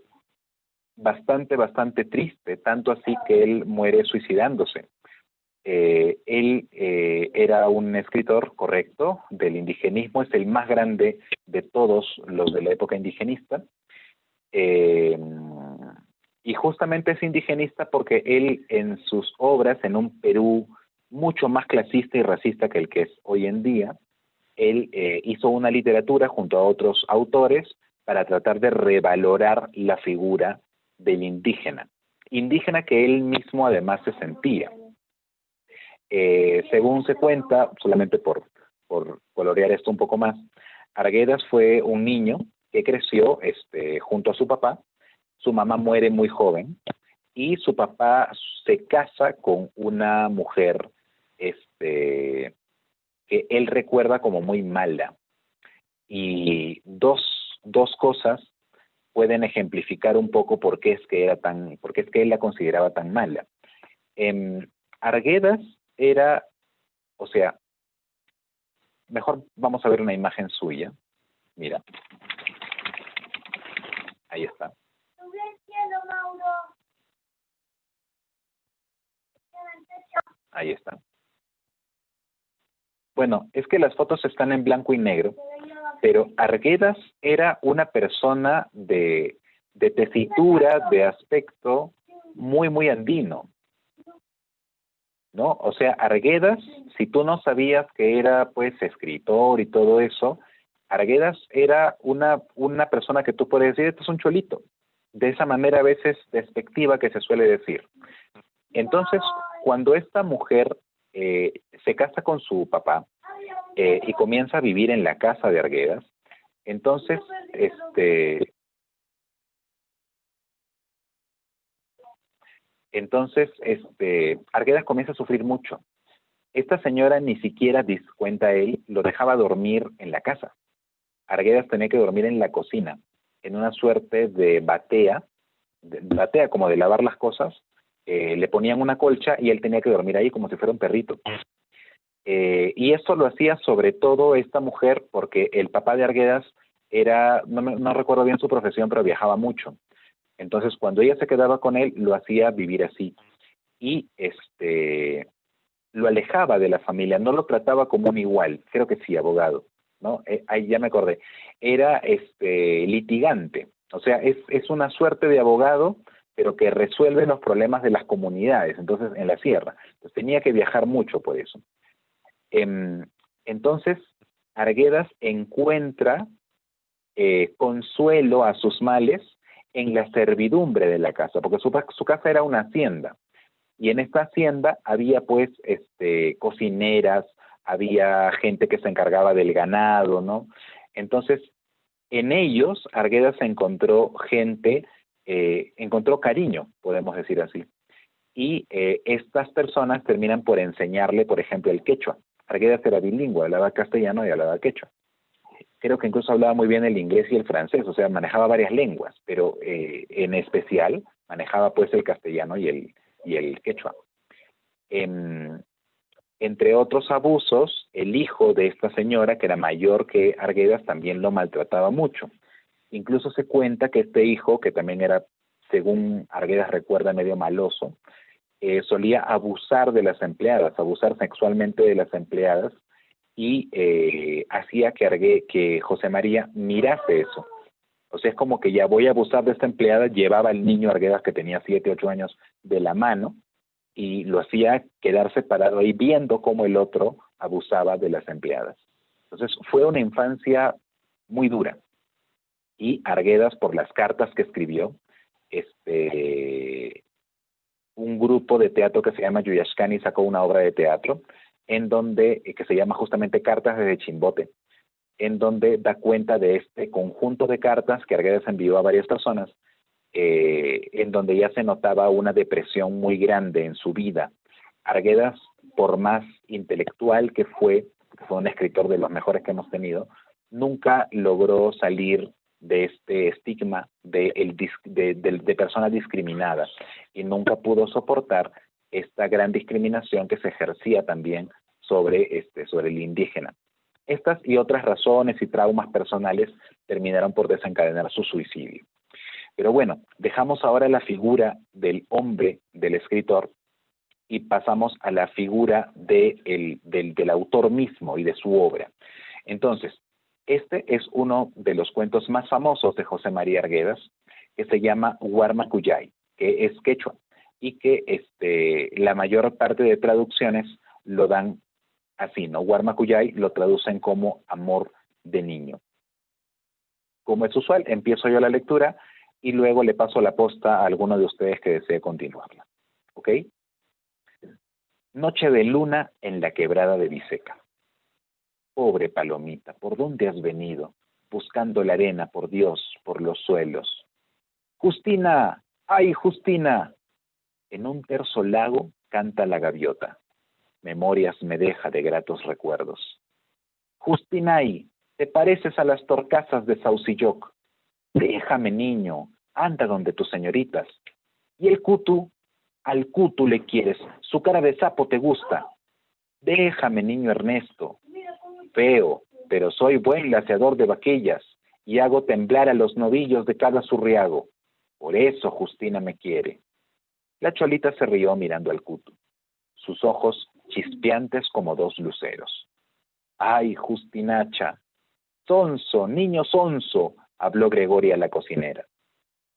bastante triste, tanto así que él muere suicidándose. Él era un escritor correcto del indigenismo, es el más grande de todos los de la época indigenista. Y justamente es indigenista porque él en sus obras, en un Perú mucho más clasista y racista que el que es hoy en día, él hizo una literatura junto a otros autores para tratar de revalorar la figura del indígena que él mismo además se sentía. Según se cuenta, solamente por colorear esto un poco más, Arguedas fue un niño que creció junto a su papá. Su mamá muere muy joven y su papá se casa con una mujer que él recuerda como muy mala. Y dos cosas pueden ejemplificar un poco por qué es que él la consideraba tan mala. Arguedas era, o sea, mejor vamos a ver una imagen suya. Mira, ahí está. Ahí está. Bueno, es que las fotos están en blanco y negro, pero Arguedas era una persona de tesitura, de aspecto muy, muy andino, ¿no? O sea, Arguedas, si tú no sabías que era, pues, escritor y todo eso, Arguedas era una persona que tú puedes decir, este es un cholito, de esa manera a veces despectiva que se suele decir. Entonces, cuando esta mujer se casa con su papá y comienza a vivir en la casa de Arguedas, entonces, Arguedas comienza a sufrir mucho. Esta señora ni siquiera, cuenta él, lo dejaba dormir en la casa. Arguedas tenía que dormir en la cocina, en una suerte de batea como de lavar las cosas. Le ponían una colcha y él tenía que dormir ahí como si fuera un perrito. Y esto lo hacía sobre todo esta mujer porque el papá de Arguedas era, no recuerdo bien su profesión, pero viajaba mucho. Entonces, cuando ella se quedaba con él, lo hacía vivir así. Y lo alejaba de la familia, no lo trataba como un igual, creo que sí, abogado, ¿no? Ahí ya me acordé. Era litigante, o sea, es una suerte de abogado, pero que resuelve los problemas de las comunidades, entonces, en la sierra. Entonces, tenía que viajar mucho por eso. Entonces, Arguedas encuentra consuelo a sus males en la servidumbre de la casa, porque su casa era una hacienda, y en esta hacienda había pues cocineras, había gente que se encargaba del ganado, ¿no? Entonces, en ellos Arguedas encontró encontró cariño, podemos decir así. Y estas personas terminan por enseñarle, por ejemplo, el quechua. Arguedas era bilingüe, hablaba castellano y hablaba quechua. Creo que incluso hablaba muy bien el inglés y el francés, o sea, manejaba varias lenguas, pero en especial manejaba pues el castellano y el quechua. Entre otros abusos, el hijo de esta señora, que era mayor que Arguedas, también lo maltrataba mucho. Incluso se cuenta que este hijo, que también era, según Arguedas recuerda, medio maloso, solía abusar de las empleadas, abusar sexualmente de las empleadas, y hacía que José María mirase eso. O sea, es como que ya voy a abusar de esta empleada, llevaba al niño Arguedas, que tenía 7, 8 años, de la mano, y lo hacía quedarse parado ahí viendo cómo el otro abusaba de las empleadas. Entonces, fue una infancia muy dura. Y Arguedas, por las cartas que escribió, un grupo de teatro que se llama Yuyashkani sacó una obra de teatro en donde, que se llama justamente Cartas desde Chimbote, en donde da cuenta de este conjunto de cartas que Arguedas envió a varias personas, en donde ya se notaba una depresión muy grande en su vida. Arguedas, por más intelectual que fue un escritor de los mejores que hemos tenido, nunca logró salir de este estigma de persona discriminada, y nunca pudo soportar esta gran discriminación que se ejercía también sobre el indígena. Estas y otras razones y traumas personales terminaron por desencadenar su suicidio. Pero bueno, dejamos ahora la figura del hombre, del escritor, y pasamos a la figura del autor mismo y de su obra. Entonces, este es uno de los cuentos más famosos de José María Arguedas, que se llama Huarmacuyay, que es quechua, y que la mayor parte de traducciones lo dan así, ¿no? Huarmacuyay lo traducen como amor de niño. Como es usual, empiezo yo la lectura y luego le paso la posta a alguno de ustedes que desee continuarla. ¿Ok? Noche de luna en la quebrada de Biseca. Pobre palomita, ¿por dónde has venido? Buscando la arena, por Dios, por los suelos. Justina, ¡ay, Justina! En un terso lago canta la gaviota. Memorias me deja de gratos recuerdos. Justinay, te pareces a las torcasas de Saucilloc. Déjame, niño, anda donde tus señoritas. Y el cutu, al cutu le quieres, su cara de sapo te gusta. Déjame, niño Ernesto. Feo, pero soy buen laceador de vaquillas y hago temblar a los novillos de cada zurriago. Por eso Justina me quiere. La cholita se rió mirando al cutu, sus ojos chispeantes como dos luceros. ¡Ay, Justinacha! Sonso, niño sonso, habló Gregoria la cocinera.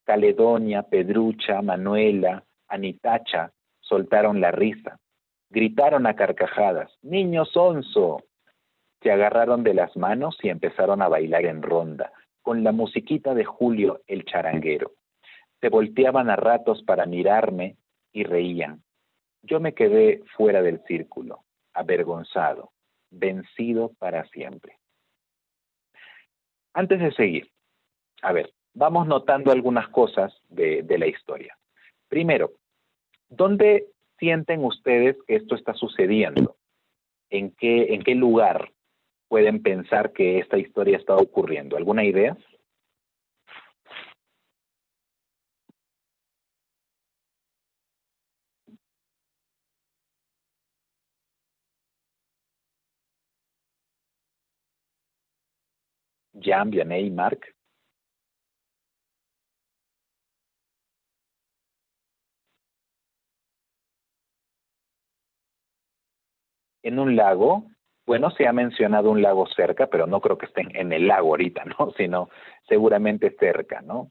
Caledonia, Pedrucha, Manuela, Anitacha soltaron la risa. Gritaron a carcajadas, ¡niño sonso! Se agarraron de las manos y empezaron a bailar en ronda, con la musiquita de Julio el charanguero. Se volteaban a ratos para mirarme y reían. Yo me quedé fuera del círculo, avergonzado, vencido para siempre. Antes de seguir, a ver, vamos notando algunas cosas de la historia. Primero, ¿dónde sienten ustedes que esto está sucediendo? ¿En qué lugar pueden pensar que esta historia está ocurriendo? ¿Alguna idea? Jan, Vianney, Marc. En un lago. Bueno, se ha mencionado un lago cerca, pero no creo que estén en el lago ahorita, ¿no? Sino seguramente cerca, ¿no?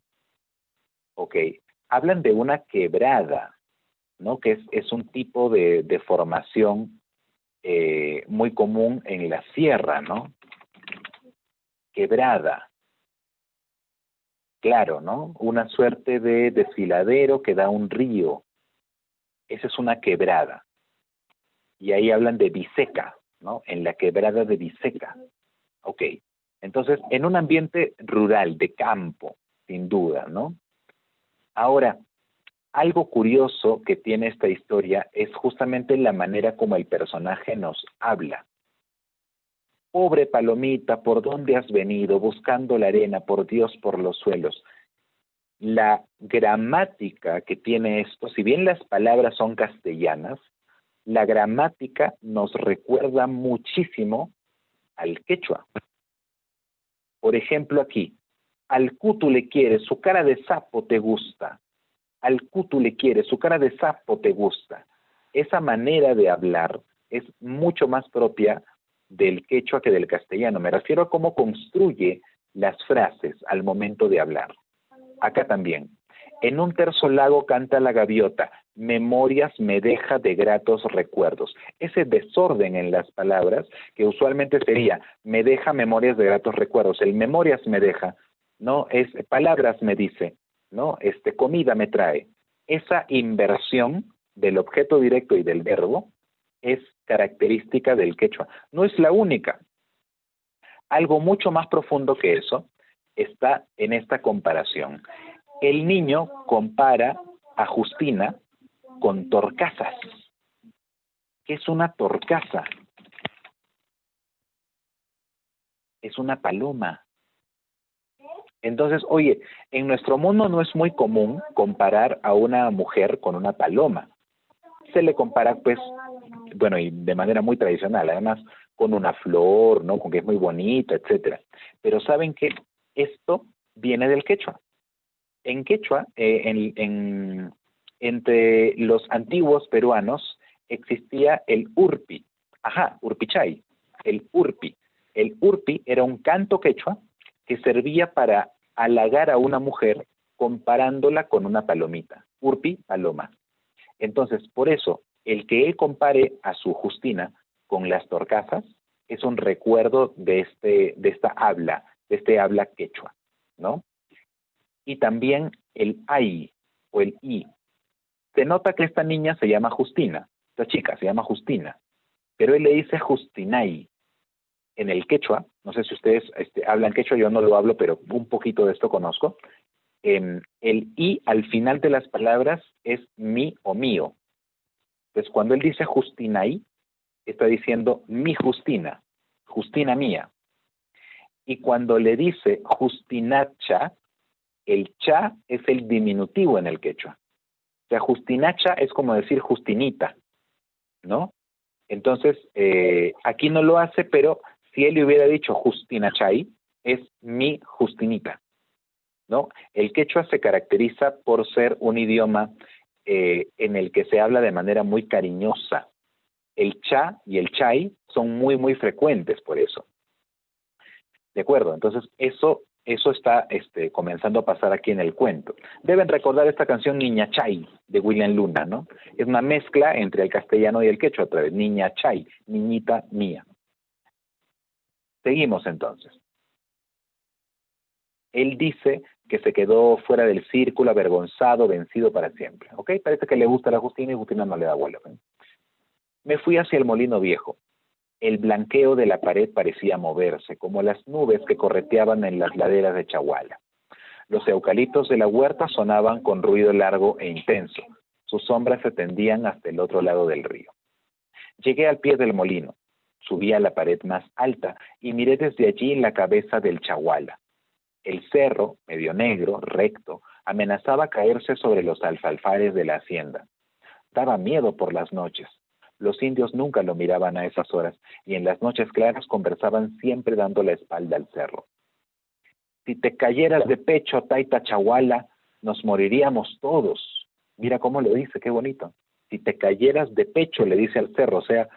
Ok. Hablan de una quebrada, ¿no? Que es un tipo de formación muy común en la sierra, ¿no? Quebrada. Claro, ¿no? Una suerte de desfiladero que da un río. Esa es una quebrada. Y ahí hablan de Biseca, ¿no? En la quebrada de Biseca. Ok. Entonces, en un ambiente rural, de campo, sin duda, ¿no? Ahora, algo curioso que tiene esta historia es justamente la manera como el personaje nos habla. Pobre palomita, ¿por dónde has venido? Buscando la arena, por Dios, por los suelos. La gramática que tiene esto, si bien las palabras son castellanas, la gramática nos recuerda muchísimo al quechua. Por ejemplo, aquí, al cutu le quiere, su cara de sapo te gusta. Al cutu le quiere, su cara de sapo te gusta. Esa manera de hablar es mucho más propia del quechua que del castellano. Me refiero a cómo construye las frases al momento de hablar. Acá también. En un terzo lago canta la gaviota, memorias me deja de gratos recuerdos. Ese desorden en las palabras, que usualmente sería, me deja memorias de gratos recuerdos. El memorias me deja, ¿no? Es palabras me dice, ¿no? Comida me trae. Esa inversión del objeto directo y del verbo es característica del quechua. No es la única. Algo mucho más profundo que eso está en esta comparación. El niño compara a Justina con torcasas. ¿Qué es una torcaza? Es una paloma. Entonces, oye, en nuestro mundo no es muy común comparar a una mujer con una paloma. Se le compara, pues, bueno, y de manera muy tradicional, además, con una flor, ¿no? Con que es muy bonita, etcétera. Pero saben que esto viene del quechua. En quechua, entre los antiguos peruanos existía el urpi. Ajá, urpichay, el urpi. El urpi era un canto quechua que servía para halagar a una mujer comparándola con una palomita. Urpi, paloma. Entonces, por eso, el que él compare a su Justina con las torcasas es un recuerdo de esta habla, de este habla quechua, ¿no? Y también el ay o el i. Se nota que esta niña se llama Justina, esta chica se llama Justina, pero él le dice Justinay. En el quechua, no sé si ustedes hablan quechua, yo no lo hablo, pero un poquito de esto conozco. El I al final de las palabras es mi o mío. Entonces, cuando él dice Justinay, está diciendo mi Justina, Justina mía. Y cuando le dice Justinacha, el cha es el diminutivo en el quechua. O sea, Justinacha es como decir Justinita, ¿no? Entonces, aquí no lo hace, pero si él le hubiera dicho Justinachay, es mi Justinita, ¿no? El quechua se caracteriza por ser un idioma en el que se habla de manera muy cariñosa. El cha y el chay son muy, muy frecuentes por eso. ¿De acuerdo? Entonces, eso está comenzando a pasar aquí en el cuento. Deben recordar esta canción Niña Chay de William Luna, ¿no? Es una mezcla entre el castellano y el quechua, otra vez, Niña Chay, niñita mía. Seguimos entonces. Él dice que se quedó fuera del círculo, avergonzado, vencido para siempre. ¿Ok? Parece que le gusta a la Justina y Justina no le da vuelo. ¿Eh? Me fui hacia el molino viejo. El blanqueo de la pared parecía moverse, como las nubes que correteaban en las laderas de Chaguala. Los eucaliptos de la huerta sonaban con ruido largo e intenso. Sus sombras se tendían hasta el otro lado del río. Llegué al pie del molino. Subí a la pared más alta y miré desde allí la cabeza del Chaguala. El cerro, medio negro, recto, amenazaba caerse sobre los alfalfares de la hacienda. Daba miedo por las noches. Los indios nunca lo miraban a esas horas y en las noches claras conversaban siempre dando la espalda al cerro. Si te cayeras de pecho, Taita Chaguala, nos moriríamos todos. Mira cómo lo dice, qué bonito. Si te cayeras de pecho, le dice al cerro, o sea,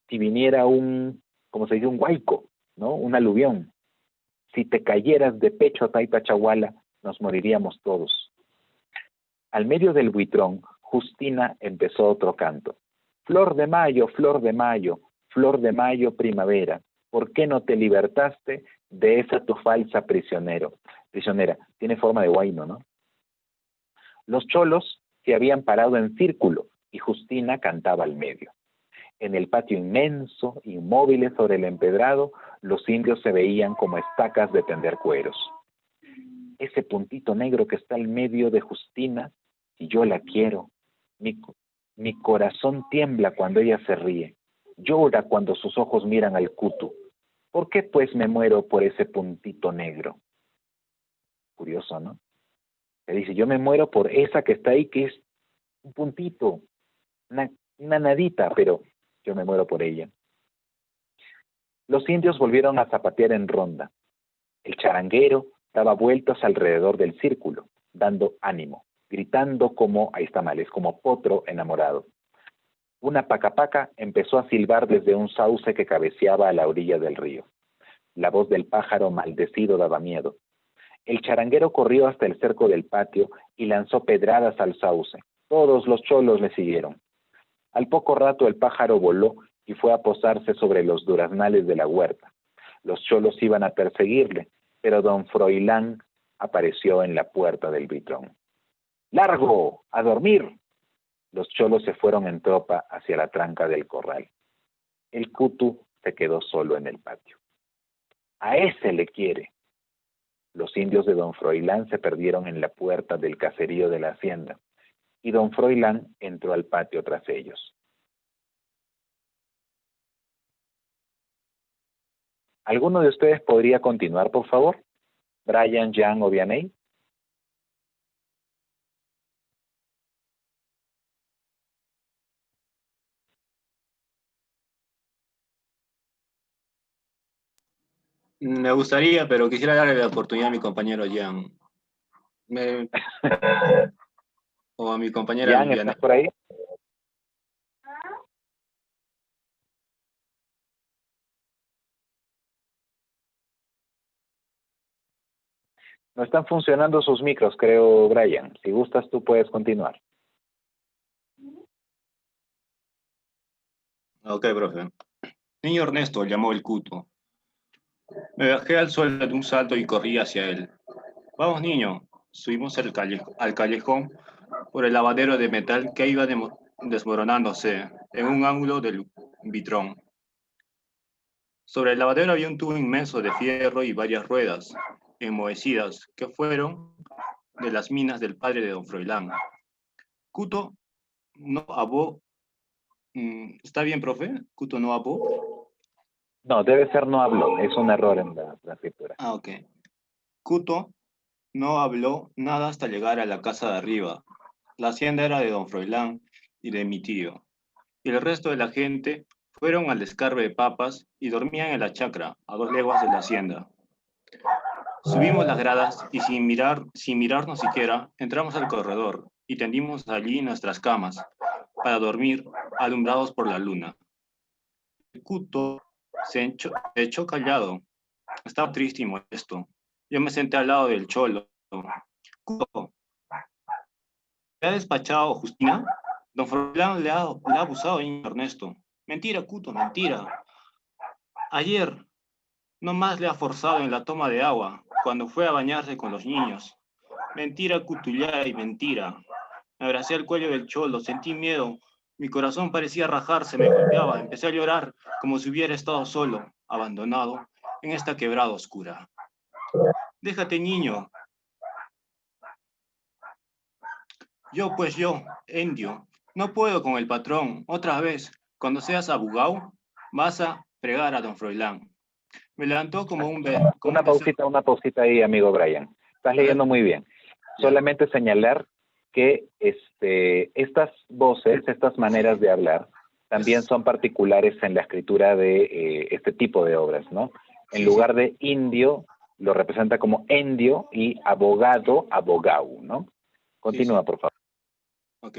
si viniera como se dice, un huaico, ¿no? Un aluvión. Si te cayeras de pecho, Taita Chaguala, nos moriríamos todos. Al medio del buitrón, Justina empezó otro canto. Flor de mayo, flor de mayo, primavera, ¿por qué no te libertaste de esa tu falsa prisionera? Tiene forma de huayno, ¿no? Los cholos se habían parado en círculo y Justina cantaba al medio. En el patio inmenso, inmóviles sobre el empedrado, los indios se veían como estacas de tender cueros. Ese puntito negro que está al medio de Justina, y yo la quiero. Mi corazón tiembla cuando ella se ríe. Llora cuando sus ojos miran al cutu. ¿Por qué pues me muero por ese puntito negro? Curioso, ¿no? Le dice, yo me muero por esa que está ahí, que es un puntito, una nadita, pero yo me muero por ella. Los indios volvieron a zapatear en ronda. El charanguero daba vueltas alrededor del círculo, dando ánimo, gritando como, ahí está mal, es como potro enamorado. Una pacapaca empezó a silbar desde un sauce que cabeceaba a la orilla del río. La voz del pájaro maldecido daba miedo. El charanguero corrió hasta el cerco del patio y lanzó pedradas al sauce. Todos los cholos le siguieron. Al poco rato el pájaro voló y fue a posarse sobre los duraznales de la huerta. Los cholos iban a perseguirle, pero don Froilán apareció en la puerta del vitrón. ¡Largo! ¡A dormir! Los cholos se fueron en tropa hacia la tranca del corral. El cutu se quedó solo en el patio. A ese le quiere. Los indios de don Froilán se perdieron en la puerta del caserío de la hacienda, y don Froilán entró al patio tras ellos. ¿Alguno de ustedes podría continuar, por favor? Brian, Jan o Vianey. Me gustaría, pero quisiera darle la oportunidad a mi compañero Jan. O a mi compañera Jan, Viviana. ¿estás por ahí? No están funcionando sus micros, creo, Brian. Si gustas, tú puedes continuar. Ok, profe. Niño Ernesto, llamó el cuto. Me bajé al suelo de un salto y corrí hacia él. Vamos, niño. Subimos al callejón por el lavadero de metal que iba desmoronándose en un ángulo del vitrón. Sobre el lavadero había un tubo inmenso de fierro y varias ruedas enmohecidas que fueron de las minas del padre de don Froilán. Cuto no abó. ¿Está bien, profe? Cuto no abó. No, debe ser no habló. Es un error en la escritura. Ah, ok. Cuto no habló nada hasta llegar a la casa de arriba. La hacienda era de don Froilán y de mi tío. Y el resto de la gente fueron al descarbe de papas y dormían en la chacra, a 2 leguas de la hacienda. Subimos las gradas y sin mirarnos siquiera, entramos al corredor y tendimos allí nuestras camas para dormir alumbrados por la luna. El Cuto se echó callado, estaba triste y molesto. Yo me senté al lado del cholo. Cuto, ¿le ha despachado Justina? Don Froilán le ha abusado a niño Ernesto. Mentira, Cuto, mentira. Ayer no más le ha forzado en la toma de agua, cuando fue a bañarse con los niños. Mentira, Cutuyá, y mentira. Me abracé al cuello del cholo, sentí miedo. Mi corazón parecía rajarse, me golpeaba. Empecé a llorar como si hubiera estado solo, abandonado, en esta quebrada oscura. Déjate, niño. Yo, Endio, no puedo con el patrón. Otra vez, cuando seas abogado, vas a fregar a don Froilán. Me levantó como un becerro. Una pausita ahí, amigo Brian. Estás A ver, leyendo muy bien. ya. Solamente señalar que estas voces, estas maneras de hablar, también Es, son particulares en la escritura de este tipo de obras, ¿no? En sí, sí, lugar de indio, lo representa como endio y abogado, abogau, ¿no? sí, Continúa, sí. por favor. Ok.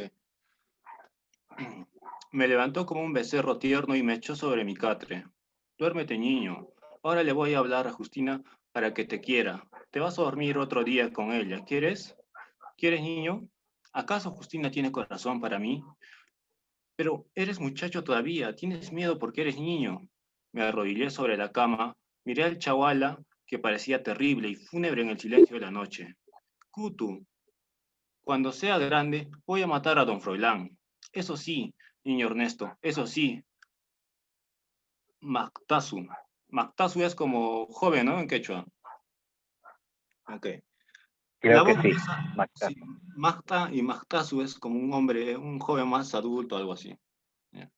Me levantó como un becerro tierno y me echó sobre mi catre. Duérmete, niño. Ahora le voy a hablar a Justina para que te quiera. Te vas a dormir otro día con ella. ¿Quieres? ¿Quieres, niño? ¿Acaso Justina tiene corazón para mí? Pero eres muchacho todavía. Tienes miedo porque eres niño. Me arrodillé sobre la cama, miré al chawala que parecía terrible y fúnebre en el silencio de la noche. Cutu, cuando sea grande, voy a matar a don Froilán. Eso sí, niño Ernesto, eso sí, Mactazu. Mactazu es como joven, ¿no? En quechua. Ok. La Creo que voz sí, gruesa, sí, Mactazo. Macta y Mactazu es como un hombre, un joven más adulto, algo así. Ya.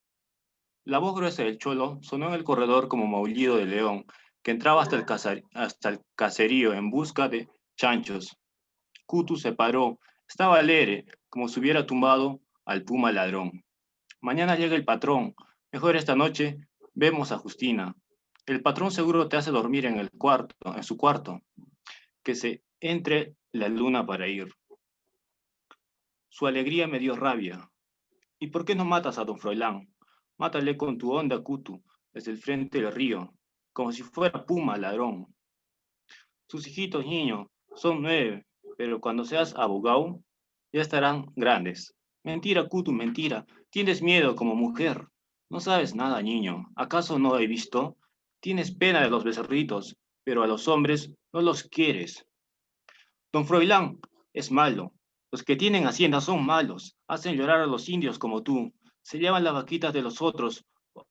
La voz gruesa del cholo sonó en el corredor como maullido de león, que entraba hasta el caserío en busca de chanchos. Cutu se paró, estaba alegre, como si hubiera tumbado al puma ladrón. Mañana llega el patrón. Mejor esta noche vemos a Justina. El patrón seguro te hace dormir en el cuarto, en su cuarto, que se entre la luna para ir. Su alegría me dio rabia. ¿Y por qué no matas a don Froilán? Mátale con tu onda, Cutu, desde el frente del río, como si fuera puma ladrón. Sus hijitos, niño, son 9, pero cuando seas abogado, ya estarán grandes. Mentira, Cutu, mentira. Tienes miedo como mujer. No sabes nada, niño. ¿Acaso no he visto? Tienes pena de los becerritos, pero a los hombres no los quieres. Don Froilán es malo. Los que tienen hacienda son malos. Hacen llorar a los indios como tú. Se llevan las vaquitas de los otros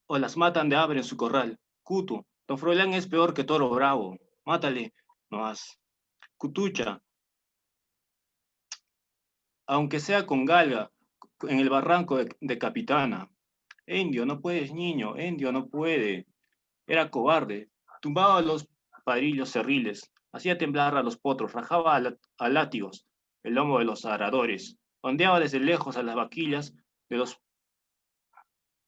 o las matan de hambre en su corral. Cutu, don Froilán es peor que Toro Bravo. Mátale, no has. Cutucha, aunque sea con galga, en el barranco de Capitana. Endio, no puedes, niño, Endio, no puede. Era cobarde. Tumbaba a los padrillos cerriles, hacía temblar a los potros, rajaba a látigos el lomo de los aradores, ondeaba desde lejos a las vaquillas de los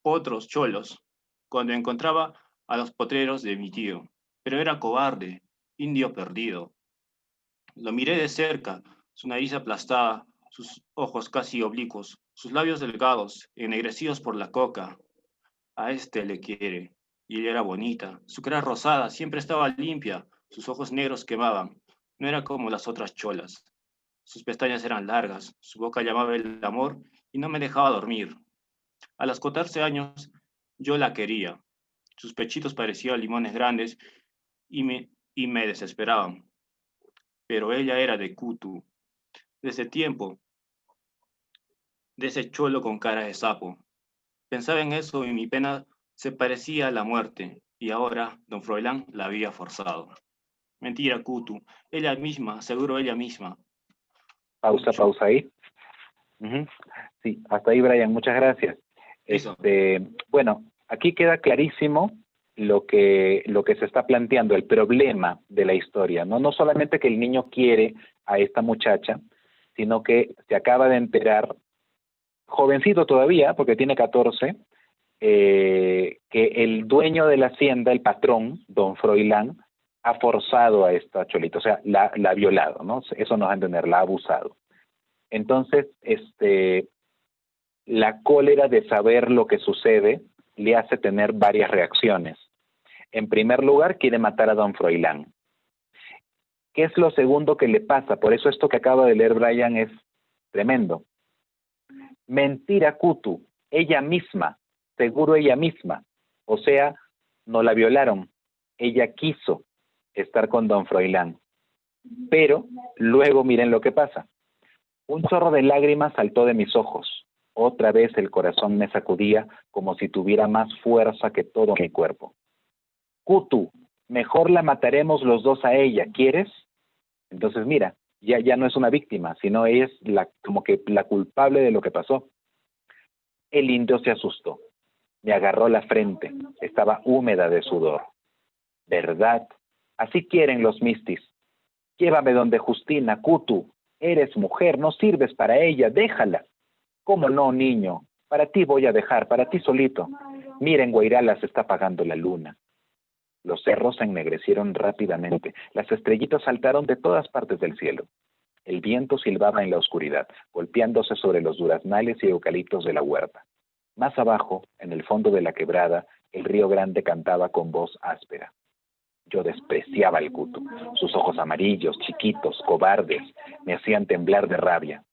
potros cholos, cuando encontraba a los potreros de mi tío. Pero era cobarde, indio perdido. Lo miré de cerca, su nariz aplastada, sus ojos casi oblicuos, sus labios delgados, ennegrecidos por la coca. A este le quiere. Y ella era bonita. Su cara rosada siempre estaba limpia. Sus ojos negros quemaban. No era como las otras cholas. Sus pestañas eran largas. Su boca llamaba el amor y no me dejaba dormir. A los 14 años yo la quería. Sus pechitos parecían limones grandes y me desesperaban. Pero ella era de Kutu. Desde tiempo de ese cholo con cara de sapo. Pensaba en eso y mi pena se parecía a la muerte, y ahora don Froilán la había forzado. Mentira, Kutu, ella misma, seguro ella misma. Pausa, Pucho, pausa ahí. Ujú. Sí, hasta ahí, Brian, muchas gracias. listo. Bueno, aquí queda clarísimo lo que se está planteando, el problema de la historia, ¿no? No solamente que el niño quiere a esta muchacha, sino que se acaba de enterar, jovencito todavía, porque tiene 14, que el dueño de la hacienda, el patrón, don Froilán, ha forzado a esta cholita, o sea, la ha violado, ¿no? Eso nos va a entender, la ha abusado. Entonces, la cólera de saber lo que sucede le hace tener varias reacciones. En primer lugar, quiere matar a don Froilán. ¿Qué es lo segundo que le pasa? Por eso esto que acaba de leer Brian es tremendo. Mentira, Kutu, ella misma, seguro ella misma. O sea, no la violaron. Ella quiso estar con don Froilán. Pero luego miren lo que pasa. Un chorro de lágrimas saltó de mis ojos. Otra vez el corazón me sacudía como si tuviera más fuerza que todo mi cuerpo. Kutu, mejor la mataremos los dos a ella, ¿quieres? Entonces mira, ya no es una víctima, sino ella es como que la culpable de lo que pasó. El indio se asustó, me agarró la frente, estaba húmeda de sudor. ¿Verdad? Así quieren los mistis. Llévame donde Justina, Kutu. Eres mujer, no sirves para ella, déjala. ¿Cómo no, niño? Para ti voy a dejar, para ti solito. Miren, Guairala se está apagando la luna. Los cerros se ennegrecieron rápidamente, las estrellitas saltaron de todas partes del cielo. El viento silbaba en la oscuridad, golpeándose sobre los duraznales y eucaliptos de la huerta. Más abajo, en el fondo de la quebrada, el río Grande cantaba con voz áspera. Yo despreciaba al Kutu. Sus ojos amarillos, chiquitos, cobardes, me hacían temblar de rabia.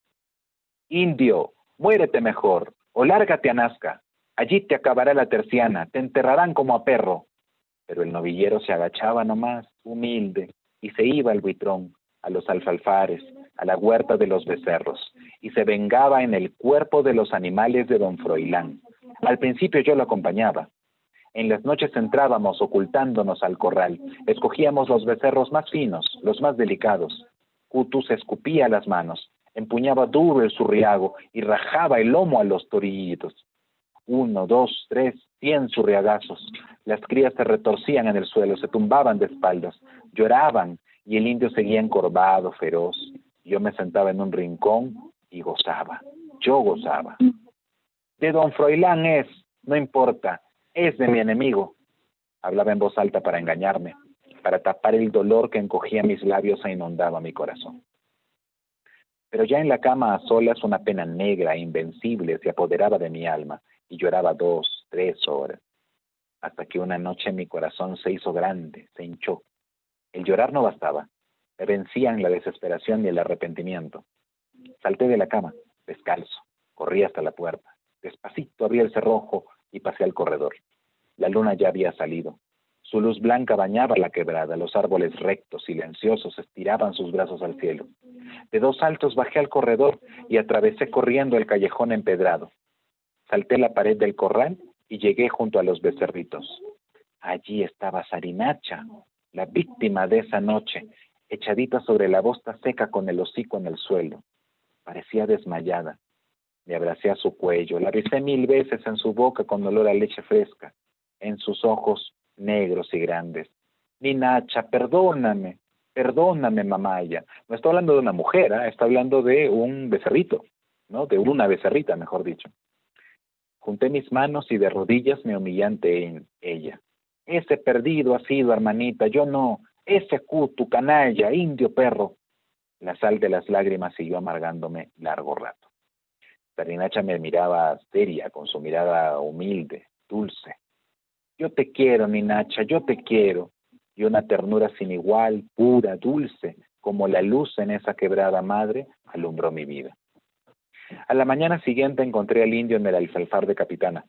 Indio, muérete mejor, o lárgate a Nazca. Allí te acabará la terciana, te enterrarán como a perro. Pero el novillero se agachaba nomás, humilde, y se iba al buitrón, a los alfalfares, a la huerta de los becerros, y se vengaba en el cuerpo de los animales de don Froilán. Al principio yo lo acompañaba. En las noches entrábamos ocultándonos al corral, escogíamos los becerros más finos, los más delicados. Kutu se escupía las manos, empuñaba duro el zurriago y rajaba el lomo a los torillitos. 1, 2, 3, 100 zurriagazos. Las crías se retorcían en el suelo, se tumbaban de espaldas, lloraban y el indio seguía encorvado, feroz. Yo me sentaba en un rincón y gozaba. Yo gozaba. De don Froilán es, no importa, es de mi enemigo. Hablaba en voz alta para engañarme, para tapar el dolor que encogía mis labios e inundaba mi corazón. Pero ya en la cama a solas una pena negra e invencible se apoderaba de mi alma y lloraba 2, 3 horas, hasta que una noche mi corazón se hizo grande, se hinchó. El llorar no bastaba, me vencían la desesperación y el arrepentimiento. Salté de la cama, descalzo, corrí hasta la puerta, despacito abrí el cerrojo y pasé al corredor. La luna ya había salido. Su luz blanca bañaba la quebrada, los árboles rectos, silenciosos, estiraban sus brazos al cielo. De 2 saltos bajé al corredor y atravesé corriendo el callejón empedrado. Salté la pared del corral y llegué junto a los becerritos. Allí estaba Sarinacha, la víctima de esa noche, echadita sobre la bosta seca con el hocico en el suelo. Parecía desmayada. Me abracé a su cuello, la besé 1000 veces en su boca con olor a leche fresca, en sus ojos negros y grandes. Ninacha, perdóname, perdóname, mamaya. No está hablando de una mujer, está hablando de un becerrito, ¿no? De una becerrita, mejor dicho. Junté mis manos y de rodillas me humillé ante ella. Ese perdido ha sido, hermanita, yo no. Ese Kutu, canalla, indio perro. La sal de las lágrimas siguió amargándome largo rato. Sarinacha me miraba seria, con su mirada humilde, dulce. Yo te quiero, Ninacha, yo te quiero. Y una ternura sin igual, pura, dulce, como la luz en esa quebrada madre, alumbró mi vida. A la mañana siguiente encontré al indio en el alfalfar de Capitana.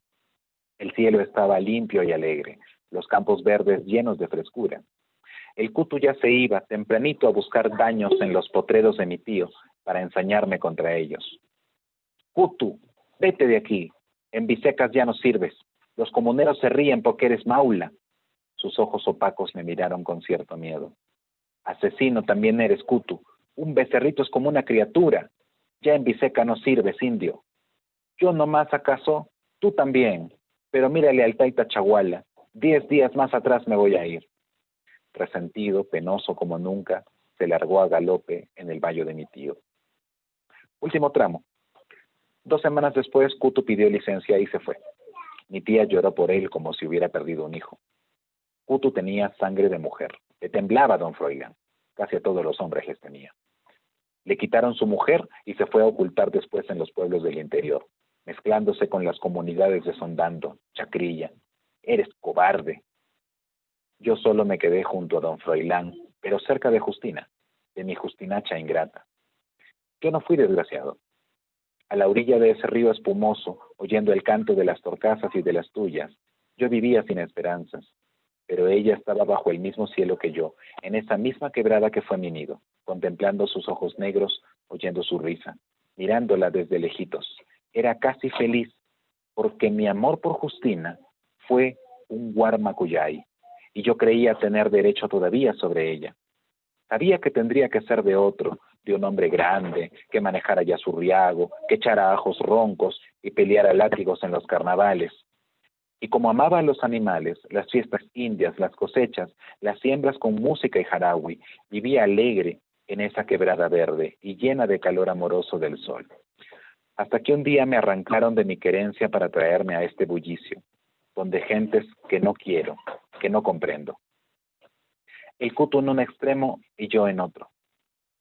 El cielo estaba limpio y alegre, los campos verdes llenos de frescura. El Kutu ya se iba tempranito a buscar daños en los potreros de mi tío para ensañarme contra ellos. Kutu, vete de aquí. En Bisecas ya no sirves. Los comuneros se ríen porque eres maula. Sus ojos opacos me miraron con cierto miedo. Asesino también eres, Kutu. Un becerrito es como una criatura. Ya en Biseca no sirves, indio. Yo nomás acaso, tú también. Pero mírale al Taita Chaguala. 10 días más atrás me voy a ir. Resentido, penoso como nunca, se largó a galope en el valle de mi tío. Último tramo. 2 semanas después, Kutu pidió licencia y se fue. Mi tía lloró por él como si hubiera perdido un hijo. Kutu tenía sangre de mujer. Le temblaba a don Froilán. Casi a todos los hombres les tenía. Le quitaron su mujer y se fue a ocultar después en los pueblos del interior, mezclándose con las comunidades de Sondando, Chacrilla. Eres cobarde. Yo solo me quedé junto a don Froilán, pero cerca de Justina, de mi Justinacha ingrata. Yo no fui desgraciado. A la orilla de ese río espumoso, oyendo el canto de las torcasas y de las tuyas, yo vivía sin esperanzas, pero ella estaba bajo el mismo cielo que yo, en esa misma quebrada que fue mi nido, contemplando sus ojos negros, oyendo su risa, mirándola desde lejitos. Era casi feliz, porque mi amor por Justina fue un guarmacuyay, y yo creía tener derecho todavía sobre ella. Sabía que tendría que ser de otro, de un hombre grande, que manejara ya su riago, que echara ajos roncos y peleara látigos en los carnavales. Y como amaba a los animales, las fiestas indias, las cosechas, las siembras con música y jarawi, vivía alegre en esa quebrada verde y llena de calor amoroso del sol. Hasta que un día me arrancaron de mi querencia para traerme a este bullicio, donde gentes que no quiero, que no comprendo. El Kutu en un extremo y yo en otro.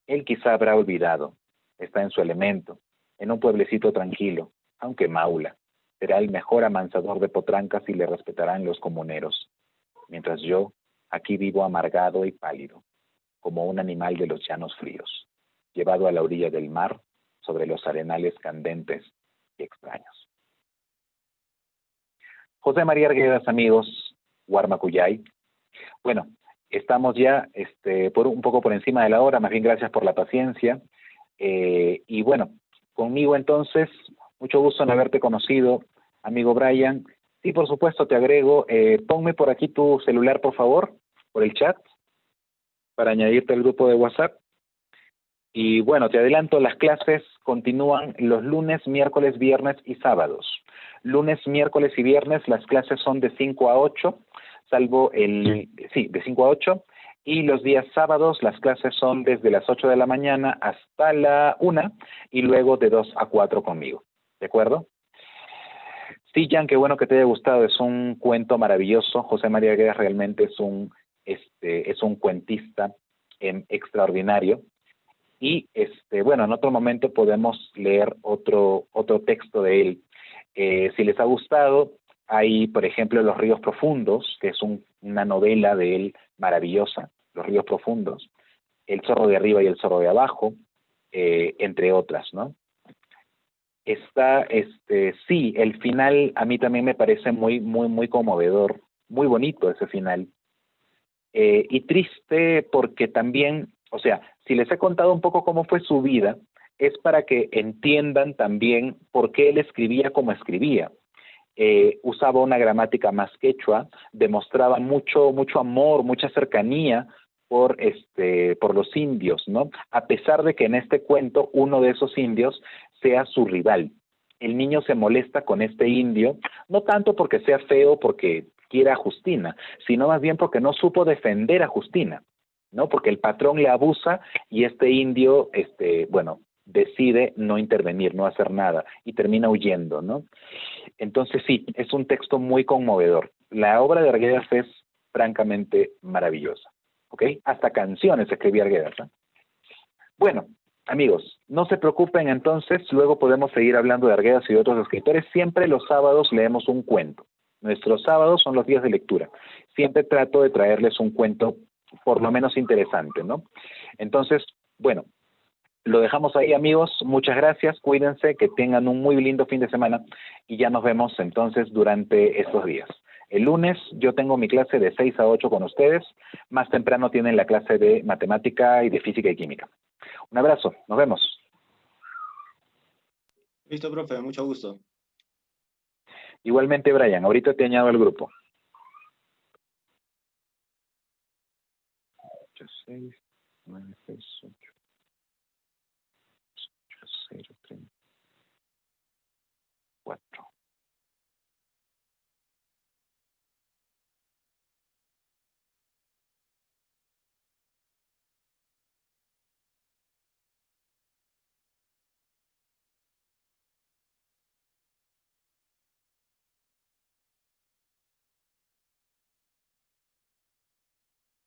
Él quizá habrá olvidado, está en su elemento, en un pueblecito tranquilo, aunque maula. Será el mejor amansador de potrancas y le respetarán los comuneros. Mientras yo, aquí vivo amargado y pálido, como un animal de los llanos fríos, llevado a la orilla del mar, sobre los arenales candentes y extraños. José María Arguedas, amigos, Guarmacuyay. Bueno, estamos ya por un poco por encima de la hora, más bien gracias por la paciencia. Y bueno, conmigo entonces, mucho gusto en haberte conocido, amigo Brian. Sí, por supuesto, te agrego. Ponme por aquí tu celular, por favor, por el chat, para añadirte al grupo de WhatsApp. Y bueno, te adelanto, las clases continúan los lunes, miércoles, viernes y sábados. Lunes, miércoles y viernes las clases son de 5 a 8, salvo de 5 a 8. Y los días sábados las clases son desde las 8 de la mañana hasta la 1 y luego de 2 a 4 conmigo. ¿De acuerdo? Sí, Jan, qué bueno que te haya gustado. Es un cuento maravilloso. José María Arguedas realmente es un cuentista extraordinario. Y bueno, en otro momento podemos leer otro texto de él. Si les ha gustado, hay, por ejemplo, Los ríos profundos, que es una novela de él maravillosa, Los ríos profundos, El zorro de arriba y el zorro de abajo, entre otras, ¿no? Está, sí, el final a mí también me parece muy, muy, muy conmovedor, muy bonito ese final. Y triste porque también, o sea, si les he contado un poco cómo fue su vida, es para que entiendan también por qué él escribía como escribía. Usaba una gramática más quechua, demostraba mucho, mucho amor, mucha cercanía por los indios, ¿no? A pesar de que en este cuento uno de esos indios sea su rival. El niño se molesta con este indio, no tanto porque sea feo, porque quiera a Justina, sino más bien porque no supo defender a Justina, ¿no? Porque el patrón le abusa y este indio, bueno, decide no intervenir, no hacer nada y termina huyendo, ¿no? Entonces sí, es un texto muy conmovedor. La obra de Arguedas es francamente maravillosa, ¿ok? Hasta canciones escribía Arguedas, ¿eh? Bueno, amigos, no se preocupen entonces, luego podemos seguir hablando de Arguedas y de otros escritores. Siempre los sábados leemos un cuento. Nuestros sábados son los días de lectura. Siempre trato de traerles un cuento por lo menos interesante, ¿no? Entonces, bueno, lo dejamos ahí, amigos. Muchas gracias, cuídense, que tengan un muy lindo fin de semana y ya nos vemos entonces durante estos días. El lunes yo tengo mi clase de 6 a 8 con ustedes. Más temprano tienen la clase de matemática y de física y química. Un abrazo, nos vemos. Listo, profe, mucho gusto. Igualmente, Brian, ahorita te añado al grupo. 86 968 8034.